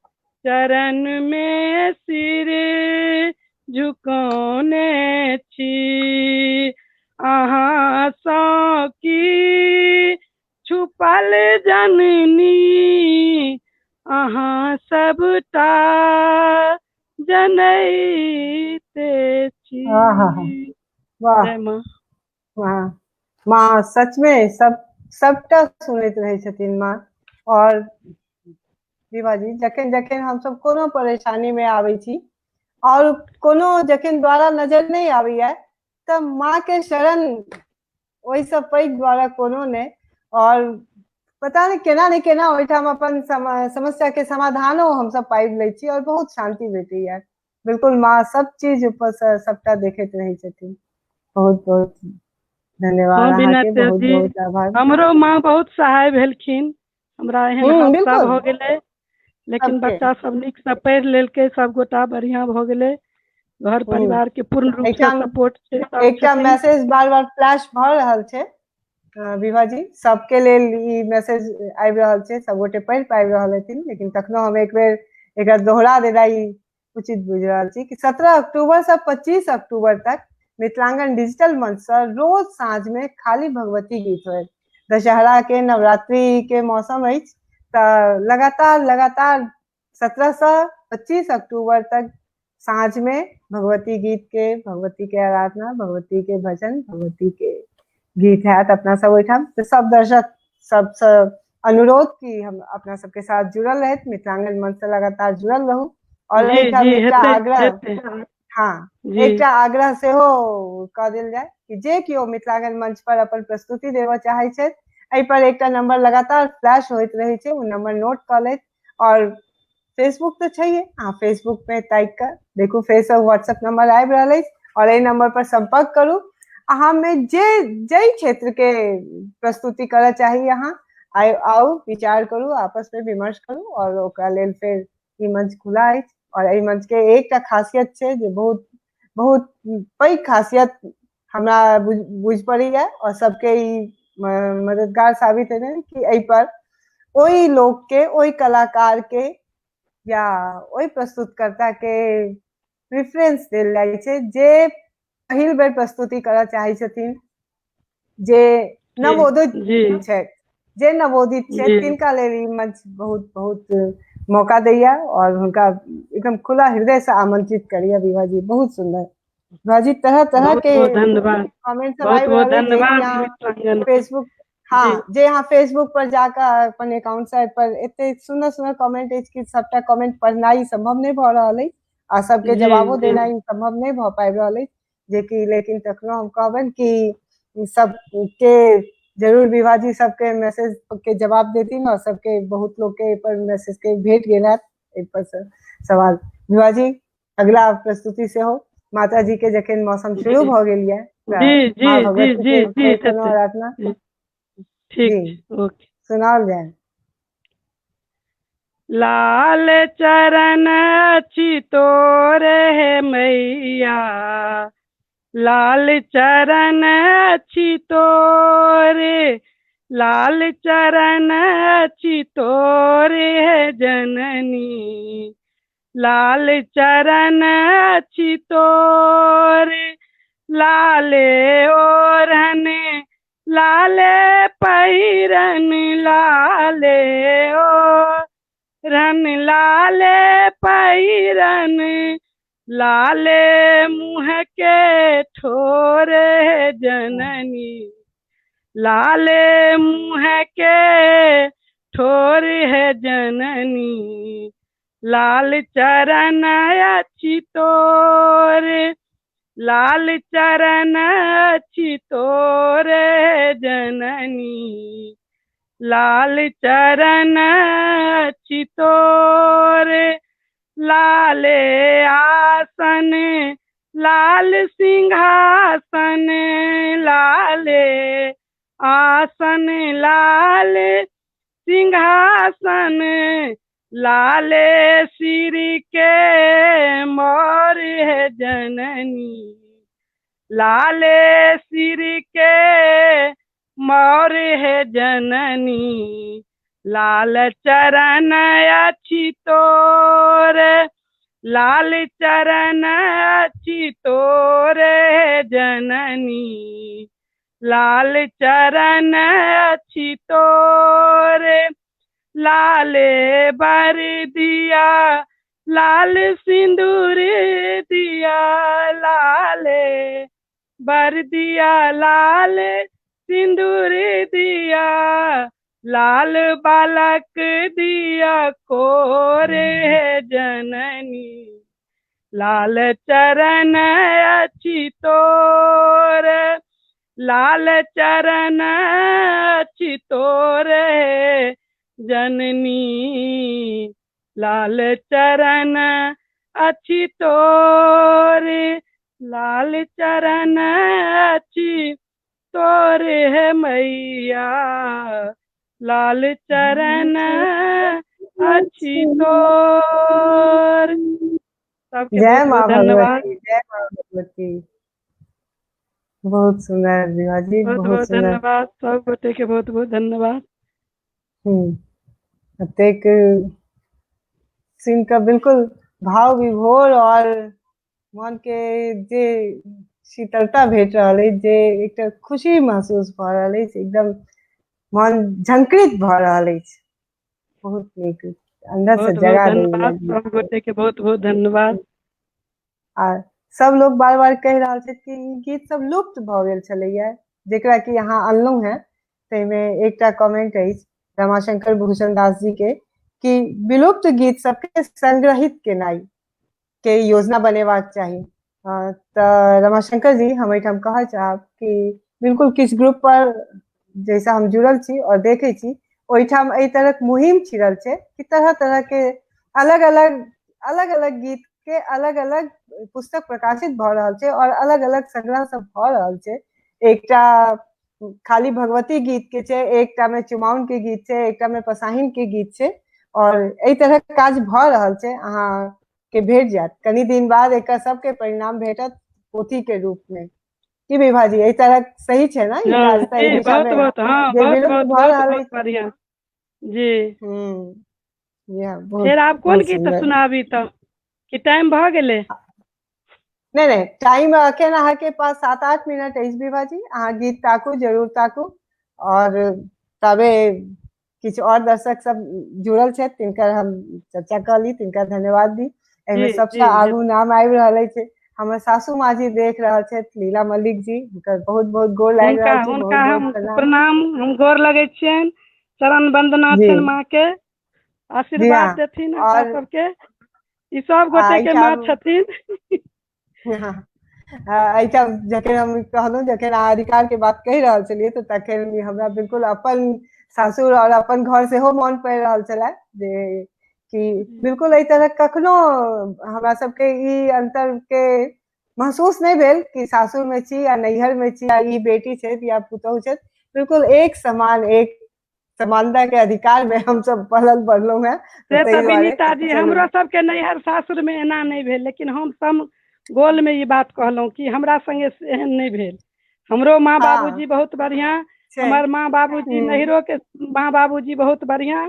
चरण में सिर झुकाने छी। अहाँ सँ की छुपल जननी, अहाँ सबटा जनैते छी। वाह जय माँ। वाह माँ, सच में सबटा सुनैत रहै छथिन माँ। और विभा जी, जखन जखन हम सब कोनो परेशानी में आबै छी और कोनो जखन द्वारा नजर नहीं आबैया, तब माँ के शरण ओहि सब पैघ द्वारा कोनो नहीं। और पता नहीं केना ओहिठाम अपन समस्या के समाधानो हम सब पाबि लै छी और बहुत शांति भेटैया। बिल्कुल माँ सब चीज ऊपर से सबटा देखैत रहै छथिन। बहुत बहुत धन्यवाद हाँ अहाँ बिना के, बहुत जी, बहुत आभार। हमरो माँ बहुत सहाय भेलखिन। हमरा एहन हादसा बिल्कुल भऽ गेलै, लेकिन सबके बच्चा सब नीक से पढ़ि लेलकै, सब गोटा बढ़िया भऽ गेलै। घर परिवार के पूर्ण रूप से एकटा- सपोर्ट छै सब एकटा छथिन। मैसेज बार बार फ्लैश भऽ रहल छै विभा जी, सबके लेल ई मैसेज आबि रहल छै, सबगोटे पढ़ि पाबि रहल हेथिन, लेकिन तखनो हम एक बेर एकरा दोहरा देनाइ उचित बुझि रहल छी कि 17 अक्टूबर से 25 अक्टूबर तक मिथिलांगन डिजिटल मंच से रोज साँझ में खाली भगवती गीत होत। दशहरा के नवरात्रि के मौसम अछि तऽ लगातार 17 से 25 अक्टूबर तक साँझ में भगवती गीत के, भगवती के आराधना, भगवती के भजन, भगवती के गीत हैत अपना सब ओहिठाम। तो सब दर्शक सबसे अनुरोध कि हम अपना सबके साथ जुड़ल रहत, मिथिलांगन मंच से लगातार जुड़ल रहू। और जी एहिठाम जी एकटा हेतै आग्रह, हेतै हाँ जी एकटा आग्रह सेहो कऽ देल जाय कि जे केओ मिथिलांगन मंच पर अपन प्रस्तुति देबऽ चाहै छथि, एहि पर एकटा नंबर लगातार फ्लैश होइत रहै छै, ओ नंबर नोट कऽ लेत। और फेसबुक तो छैहे, अहाँ फेसबुक पे टाइप कर देखू, फेसबुक व्हाट्सएप नंबर आबि रहल अछि और एहि नंबर पर संपर्क करू। अहाँ में जे क्षेत्र के प्रस्तुति करऽ चाही अहाँ आउ, विचार करू, आपस में विमर्श करू, और ओकरा लेल फेर ई मंच खुला अछि। और एहि मंच के एकटा खासियत छै जे बहुत बहुत पैघ खासियत हमरा बुझि पड़ैया और सबके ई मददगार साबित हेतै कि एहि पर ओहि लोक के, ओहि कलाकार के या ओहि प्रस्तुतकर्ता के प्रेफरेंस देल जाइ छै जे पहिल बेर प्रस्तुति करऽ चाहै छथिन, जे नवोदित जी छथि, जे नवोदित छथि, जी तिनका लेल ई मंच बहुत बहुत मौका दैया और हुनका एकदम खुला हृदय से आमंत्रित करैया। विभा जी बहुत सुंदर, विभा जी तरह तरह बहुत के बहुत धन्यवाद, कमेंट सब बहुत आबि बहुत रहल अछि जे कि धन्यवाद अहाँ मिथिलांगन। फेसबुक, जी हाँ जे अहाँ फेसबुक पर जाकर अपन अकाउंट साइट पर एते सुंदर सुंदर कमेंट अछि कि सबटा कमेंट पढ़नाइ संभव नहीं भऽ रहल अछि आ सबके जी जवाबो जी देनाइ संभव नहीं भऽ पाबि रहल अछि, जेकि लेकिन तखनो हम कहबनि कि सबके जरूर विभा जी सबके मैसेज के जवाब देथिन और सबके बहुत लोग के पर मैसेज के भेट गेल हैत एहि पर से सवाल। विभा जी अगला प्रस्तुति से हो, माता जी के जखन मौसम शुरू जी भऽ गेल यऽ जी तऽ माँ जी जी भगवती जी के जी कीर्तनो हेतै आराधना ठीक जी छै, ओके। सुनाओल जाए। लाल चरण अछि तोरे हे मैया, लाल चरण अछि तोरे, लाल चरण अछि तोरे हे जननी, लाल चरण अछि तोरे, लाले ओढ़ने लाले पहिरन, लाले ओढ़न लाले पहिरन, लाले मुँह के ठोरे जननी, लाले मुँह के ठोर है जननी, लाल चरण अछि तोरे, लाल चरण अछि तोरे जननी, लाल चरण अछि तोरे, लाले आसन लाल सिंहासन, लाले आसन लाल सिंहासन, लाले सिर के मोर है जननी, लाले सिर के मोर है जननी, लाल चरण अछि तोरे, लाल चरण अछि तोरे जननी, लाल चरण अछि तोरे, लाले बर दिया लाल सिंदूर दिया, लाले बर दिया लाल सिंदूर दिया, लाल बालक दिया कोरे जननी, लाल चरण अछि तोरे, लाल चरण अछि तोरे जननी, लाल चरण अछि तोरे, लाल चरण अछि तोरे है मैया, लाल चरण अछि तोर। सबके जय बहुत माँ बहुत धन्यवाद। भगवती, जय माँ भगवती। बहुत सुंदर विभा जी, बहुत बहुत बहुत सुंदर। धन्यवाद, सब गोटे के बहुत बहुत धन्यवाद। हम्म प्रत्येक सीन का बिल्कुल भाव विभोर और मन के जे शीतलता भेट रहल अछि, जे एकटा खुशी महसूस भऽ रहल अछि, एकदम मन झंकृत भऽ रहल अछि। बहुत नीक, अंदर से बहुत बहुत जगा धन्यवाद, देगी। सब गोटे के बहुत बहुत धन्यवाद। आ सब लोग बार बार कह रहल छै कि ई गीत सब लुप्त भऽ गेल छलैया, जेकरा कि अहाँ अनलहुं हैं। ताहिमे एकटा कमेंट अछि रमाशंकर भूषण दास जी के कि विलुप्त गीत सबके संग्रहित केनाई के योजना बनेबाक चाही। तऽ रमाशंकर जी, हम एहिठाम कहऽ चाहब कि बिल्कुल किछु ग्रुप पर जैसा हम जुड़ल छी और देखे छी, ओहिठाम एहि तरहक मुहिम छिड़ल छै कि तरह तरह के अलग अलग गीत के अलग अलग पुस्तक प्रकाशित भऽ रहल छै और अलग अलग संग्रह सब भऽ रहल छै। एकटा खाली भगवती गीत के छै, एकटा में चुमाउन के गीत छै, एकटा में पसाहिन के गीत छै, और एहि तरह के काज भऽ रहल छै। अहाँ के भेट जायत, कनी दिन बाद एकर सबके परिणाम भेटत पोथी के रूप में। की विभा जी, एहि तरह सही छै ना ई हाँ काज? तऽ एहि जी, दिशा बहुत में बहुत, हाँ जे बहुत विलुप्त बहुत भऽ बहुत रहल बहुत अछि। बढ़िया जी। बहुत फिर आप कोन बहुत गीत सुंदर। सुनाबी तब कि टाइम भऽ गेलै? नहीं नहीं, टाइम अखन अहाँ के पास 7-8 मिनट अछि विभा जी, अहाँ गीत ताकू, जरूर ताकू। और तबे किछु और दर्शक सब जुड़ल छै, तिनकर हम चर्चा कऽ ली, तिनका धन्यवाद दी। एहिमे जी सबसे जी आगू नाम आबि रहल अछि हमर सासू माँ जी देख रहल छथि, लीला मलिक जी, हुनकर बहुत बहुत गोर लागि हुनका रहल छै, बहुत हुनका बहुत हम प्रणाम। प्रणाम, हम गोर लगै छियनि, चरण वंदना जी छनि माँ के, जी आशीर्वाद हाँ। देथिन हमरा और सबके। ई सब गोटे के माँ एहिठाम छथिन। हाँ, एहिठाम जखन हम कहलहुँ, जखन अहाँ अधिकार के बात कहि रहल छलियै, तऽ तखन हमरा बिल्कुल अपन सासुर और अपन घर सेहो मोन पड़ि रहल छले, जे कि बिल्कुल एहि तरह कखनो हमरा सबके ई अंतर के महसूस नहीं भेल कि सासुर में छी या नैहर में छी, या ई बेटी छथि या पुतहु छथि। बिल्कुल एक समान, एक समानता के अधिकार में हम सब पलल बढ़लहुं हैं। से ताहि तऽ दुआरे विनीता जी, चलू। हमरो सबके नैहर सासुर में एना नहीं भेल, लेकिन हम सब गोल में ई बात कहलहुँ कि हमरा संगे एहन नहीं भेल। हमरो माँ हाँ बाबूजी बहुत बढ़िया, छै। हमार माँ बाबूजी नैहरो के माँ बाबूजी बहुत बढ़िया,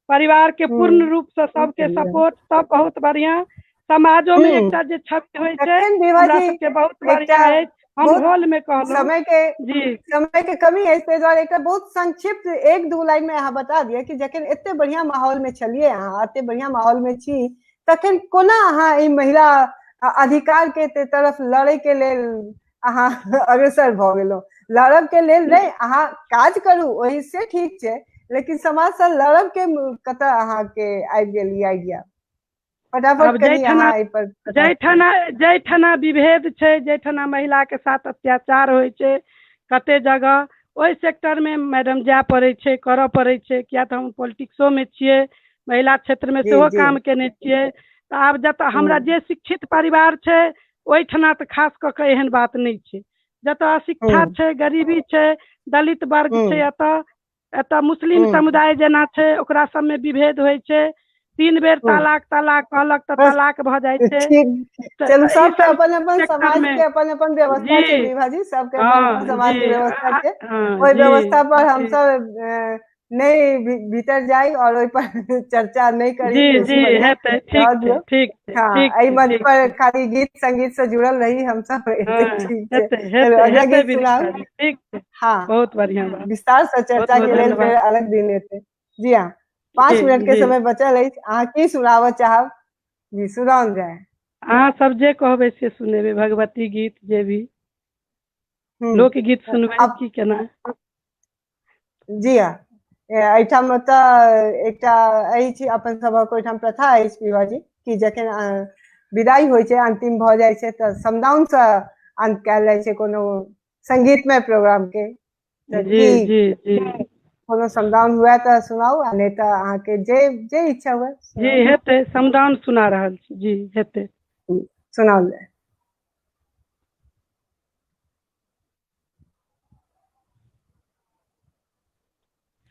परिवार के पूर्ण हम्म रूप से सबके सपोर्ट, सब बहुत बढ़िया। समाजो में हम्म एकटा जे छवि होइ छै, तखन विभा हमरा जी सबके बहुत एकटा बढ़िया अछि। हम बहुत होल में कहलहुँ समय के जी। समय के कमी है, ताहि दुआरे एकटा बहुत संक्षिप्त 1-2 लाइन में अहाँ बता दिअ कि जखन एते बढ़िया माहौल में छलियै, अहाँ एते बढ़िया माहौल में छी, तखन कोना अहाँ ई महिला अधिकार के तरफ लड़ै के लेल अहाँ अग्रसर भऽ गेलहुँ? लड़ब के लेल नहीं, अहाँ काज करू, ओहि से ठीक छै, लेकिन समाज से लड़ब के कतऽ अहाँ के आबि गेल ई आइडिया? आब फटाफट कनी अहाँ एहि पर प्रकाश डालू। जैठना विभेद छै, जैठना महिला के साथ अत्याचार होइ छै कते जगह, ओहि सेक्टर में मैडम जाय पड़ै छै, करऽ पड़ै छै, किया तऽ हम पॉलिटिक्सो में छियै, महिला क्षेत्र में जी सेहो जी काम केने छियै। तऽ आब जतऽ हमरा हम्म जे शिक्षित परिवार छै, ओहिठना तऽ खास कऽ के एहन बात नहीं छै। जतऽ अशिक्षा हम्म छै, गरीबी छै, दलित वर्ग छै, हम्म एतऽ मुस्लिम हम्म समुदाय जेना छै, ओकरा सब में विभेद होइ छै। 3 बेर हम्म तलाक तलाक कहलक तऽ बस तलाक भऽ जाइ छै। ठीक। चलू, तऽ ई सबके सब अपन अपन सेक्टर समाज में के अपन अपन व्यवस्था जी छै विभा जी, सबके अपन अपन हाँ समाज जी के व्यवस्था छै। हाँ ओहि जी व्यवस्था पर हम जी सब नहीं भीतर जाई और ओहि पर चर्चा नहीं करी, जी बेसी जी बढ़िया हेतै, रह ठीक छै दियौ। ठीक छै ठीक हाँ, एहि छै मंच ठीक पर छै। खाली गीत संगीत से जुड़ल रही हम सब, हाँ ठीक छै। हेतै चलू, हेतै अगला हेतै गीत सुनाउ। विनीता जी, ठीक छै। हाँ, बहुत बढ़िया बात, विस्तार से बहुत चर्चा बहुत के लेल धन्यवाद। फेर अलग दिन हेतै। जी हाँ, जी 5 मिनट के जी समय बचल अछि, अहाँ की सुनाबऽ चाहब? जी सुनाओल जाए। अहाँ सब जे कहबै से सुनेबै, भगवती गीत जे भी लोकगीत सुनबै अब की केना। जी हाँ, एहिठाम तऽ एकटा अछि अपन सभक ओहिठाम प्रथा अछि विभा जी, कि जखन विदाई होइ छै, अंतिम भऽ जाइ छै, तऽ समदाउन से अंत कयल जाइ छै कोनो संगीतमय प्रोग्राम के। तऽ जी की जी जी कोनो समदाउन हुए तऽ सुनाउ, आ नहीं तऽ अहाँके जे जे इच्छा हुए जी सुनाउ। हेतै, समदाउन सुना रहल छी, जी हेतै। सुनाओल जाए।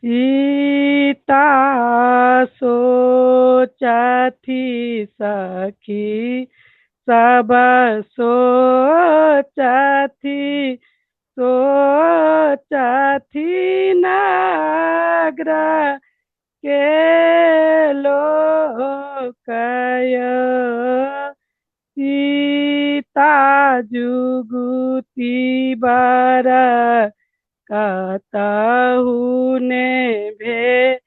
सीता सोचथि सखी सब सोचथी सोचथी नगर के लोकय सीता जुगुती बर कतहु ने भेटल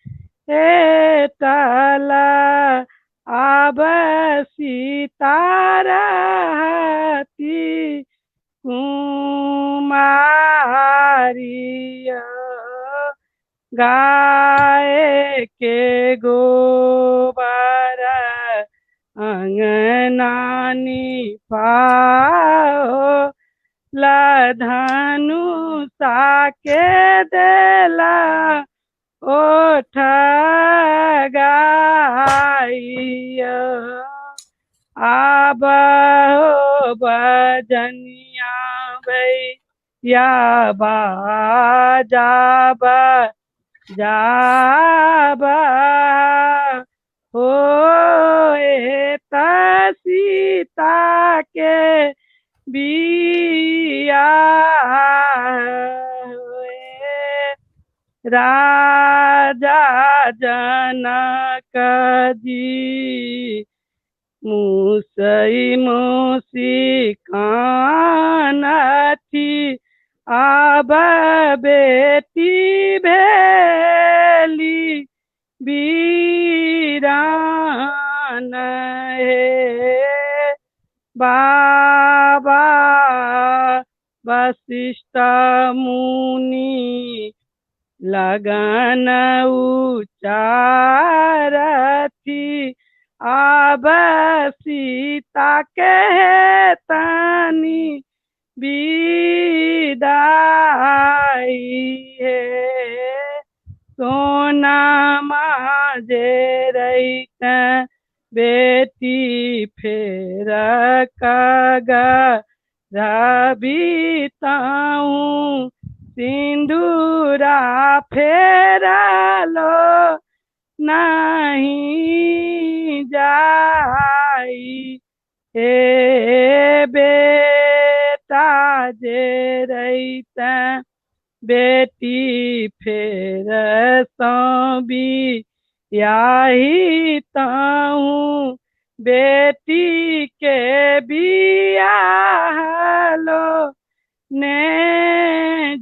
आब सीता रहती कुमारिया गाय के गोबर अंगनानी पाओ लधनु साके देला ओठ गाइया आब हो बजनिया भैया बाजाब जाबा हो एत सीता के बिया होए। राजा जनक जी मूसई मूसी कानथी आब बेटी भेली बीरान हे बाबा वशिष्ठ मुनि लगन उचारथी आब सीता के तनी विदाई है सोना माजे रहित बेटी फेर कग रबिताऊं सिंदूरा फेरलो नहीं जाई हे बेटा जे रहित बेटी फेर सौबी याही ताऊं बेटी के बियाहलो ने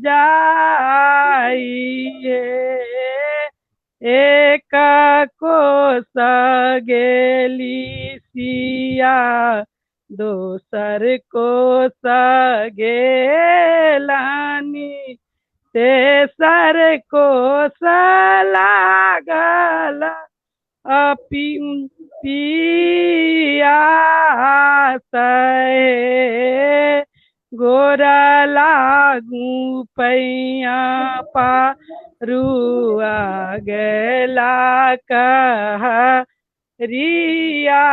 जाइए एक कोस गेली सिया दोसर कोस गेलानी तेसर कोस लागल पियास गोरा लागू पैया पारुआ गेला कह रिया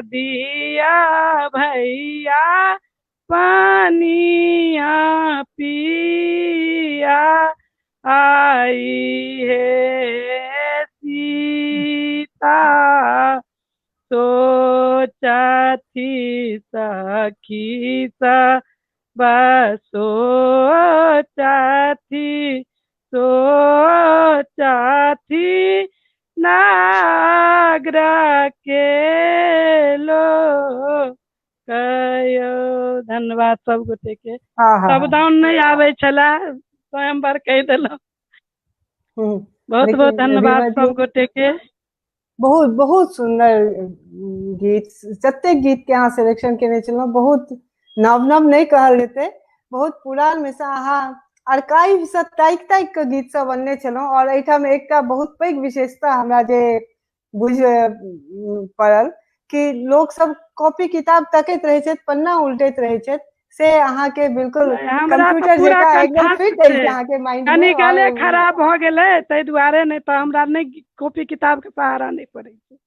दिया भैया पानिया पिया आई है सीता सोचथी सखी सब सोचथी सोचथी नागर के लो कयो। धन्यवाद सब गोटे के। हाँ हाँ सावधान नहीं आवे छला स्वयंवर कह देलहुँ। बहुत बहुत लेकिन धन्यवाद रीमा जी सब गोटे के। बहुत बहुत सुंदर गीत जतेक गीत के अहाँ सिलेक्शन केने छलहुँ बहुत नव नव नहीं कहल हेतै बहुत पुरान में से अहाँ आर्काइव से ताकि ताकि के गीत सब अनने छलहुँ और एहिठाम एकटा बहुत पैघ विशेषता हमरा जे बुझ पड़ल कि लोग सब कॉपी किताब तकैत रहै छथि पन्ना उल्टैत रहै छथि से अहाँ के बिल्कुल हमरा तो कंप्यूटर पूरा जकाँ एकदम कंठस्थ फिट अछि छै। अहाँ के माइंड कनी में गले और खराब भ गेलै ताहि दुआरे नहीं तो हमरा नहीं कॉपी किताब के सहारा नहीं पड़ै छै।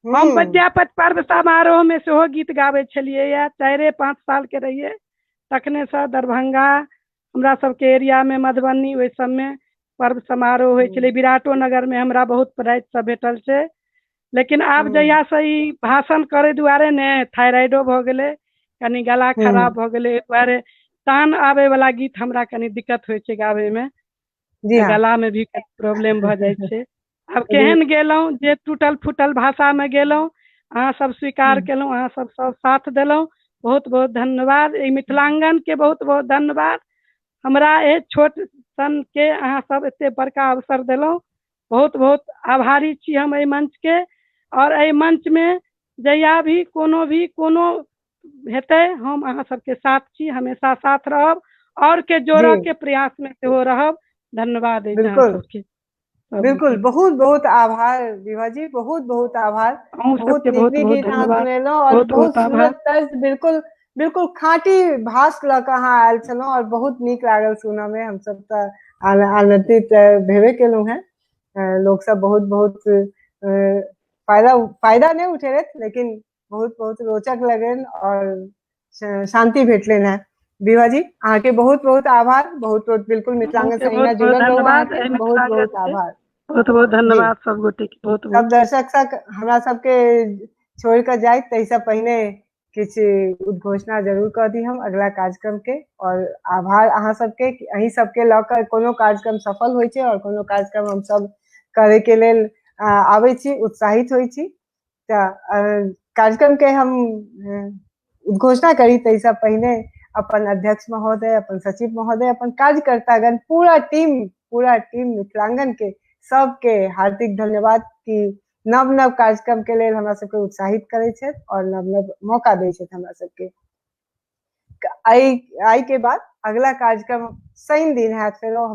हम विद्यापति पर्व समारोह में सेहो गीत गाबै छलियै 4-5 साल के रहियै तखने से दरभंगा हमरा सबके एरिया में मधुबनी ओहि सब में पर्व समारोह होइ छलै। विराटो नगर में हमरा बहुत प्राइज सब भेटल छै। लेकिन आब जहिया से ई भाषण करे दुआरे ने थायराइडो भ गेले, कनी गला खराब भ गेले, एहि दुआरे तान आबे वाला गीत हमरा कनी दिक्कत होइ छै गावे में, जी हाँ गला में भी प्रॉब्लम भ जाइ छै। आब केहन गेलहुँ जे टूटल फूटल भाषा में गेलहुँ, अहाँ सब स्वीकार केलहुँ, अहाँ सब साथ देलहुँ, बहुत बहुत धन्यवाद। ई मिथिलांगन के बहुत बहुत धन्यवाद। हमरा ए छोट सन के अहाँ सब एते बड़का अवसर देलहुँ, बहुत बहुत आभारी छी हम एहि मंच के। और एहि मंच में जहिया भी कोनो हेतै, हम अहाँ सबके साथ छी, हमेशा साथ रहब और के जोड़ऽ जी के प्रयास में सेहो रहब। धन्यवाद अछि अहाँ बिल्कुल सबके। बिल्कुल, बहुत बहुत आभार विभा जी, बहुत बहुत आभार। अहूँ बहुत सबके नीक बहुत नीक बहुत गीत अहाँ धन्यवाद, सुनेलहुँ और बहुत बहुत बहुत आभार। सूरत तर्ज, बिल्कुल बिल्कुल खाँटी भाष लऽ कऽ अहाँ आयल छलहुँ और बहुत नीक लागल सुनऽ में। हम सब तऽ आनंदित भेबे केलहुँ हैं। लोग सब बहुत बहुत फायदा नहीं उठेलथि, लेकिन बहुत बहुत रोचक लगल और शांति भेटलनि हैं। विभा जी अहाँ के बहुत बहुत आभार, बहुत बहुत बिल्कुल अहूँ मिथिलांगन के से अहिना बहुत बहुत जुड़ल रहू। अहाँ धन्यवाद। के एहि बहुत मिथिलांगन बहुत के आभार बहुत बहुत जी। धन्यवाद सब गोटे के, बहुत सब बहुत। दर्शक सब हमरा सबके छोड़ कर जाए तैसे पहिने किछ उद्घोषणा जरूर कर दी हम अगला कार्यक्रम के। और आभार अहाँ सबके, अहीं सबके लऽ कऽ कोनो कार्यक्रम सफल होइ छै और कोनो कार्यक्रम हम सब करे के लेल आबै छी, उत्साहित होइ छी। कार्यक्रम के हम उद्घोषणा करी तैसे पहिने अपन अध्यक्ष महोदय, अपन सचिव महोदय, अपन कार्यकर्तागण, पूरा टीम मिथिलांगन के सबके हार्दिक धन्यवाद कि नव नव कार्यक्रम के लेल हमरा सबके उत्साहित करे छथि और नव नव मौका दै छथि हमरा सबके। आई के बाद अगला कार्यक्रम शनि दिन हैत फेरो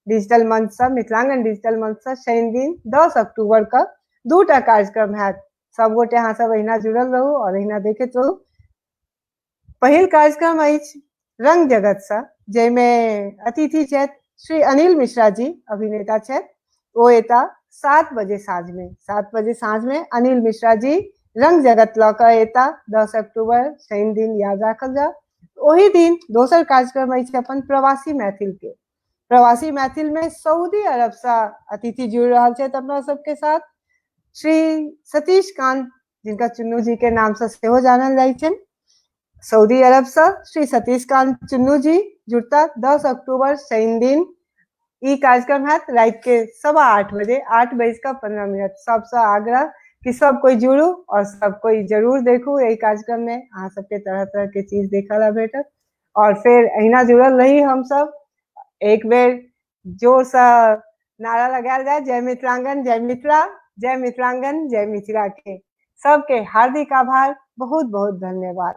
डिजिटल मंच से, मिथिलांगन डिजिटल मंच से शनि दिन 10 अक्टूबर के 2टा कार्यक्रम हैत। सब गोटे अहाँ सब अहिना जुड़ल रहू और अहिना देखैत रहू। पहिल कार्यक्रम अछि रंग जगत से, जाहिमे अतिथि छथि श्री अनिल मिश्रा जी, अभिनेता छथि। ओ एता 7 बजे साँझ में अनिल मिश्रा जी रंग जगत लऽ कऽ एता 10 अक्टूबर शनि दिन, याद राखल जाओ। ओही दिन दोसर कार्यक्रम अछि अपन प्रवासी मैथिल के। प्रवासी मैथिल में सऊदी अरब से अतिथि जुड़ रहल छथि अपना सबके साथ, श्री सतीश कांत, जिनका चुन्नू जी के नाम से सेहो जानल जाइ छनि। सऊदी अरब से श्री सतीश कांत चुन्नू जी जुड़ता 10 अक्टूबर शनि दिन। ई कार्यक्रम है रात के 8:15 बजे, 8:15। सबसे आग्रह कि सब कोई जुड़ू और सब कोई जरूर देखू। यही कार्यक्रम में अहाँ सबके तरह तरह के चीज देखा ला भेटत और फिर अहिना जुड़ल रही। हम सब एक बेर जोर से नारा लगायल जाए, जय मिथिलांगन जय मिथिला, जय मिथिलांगन जय मिथिला के। सबके हार्दिक आभार, बहुत बहुत धन्यवाद।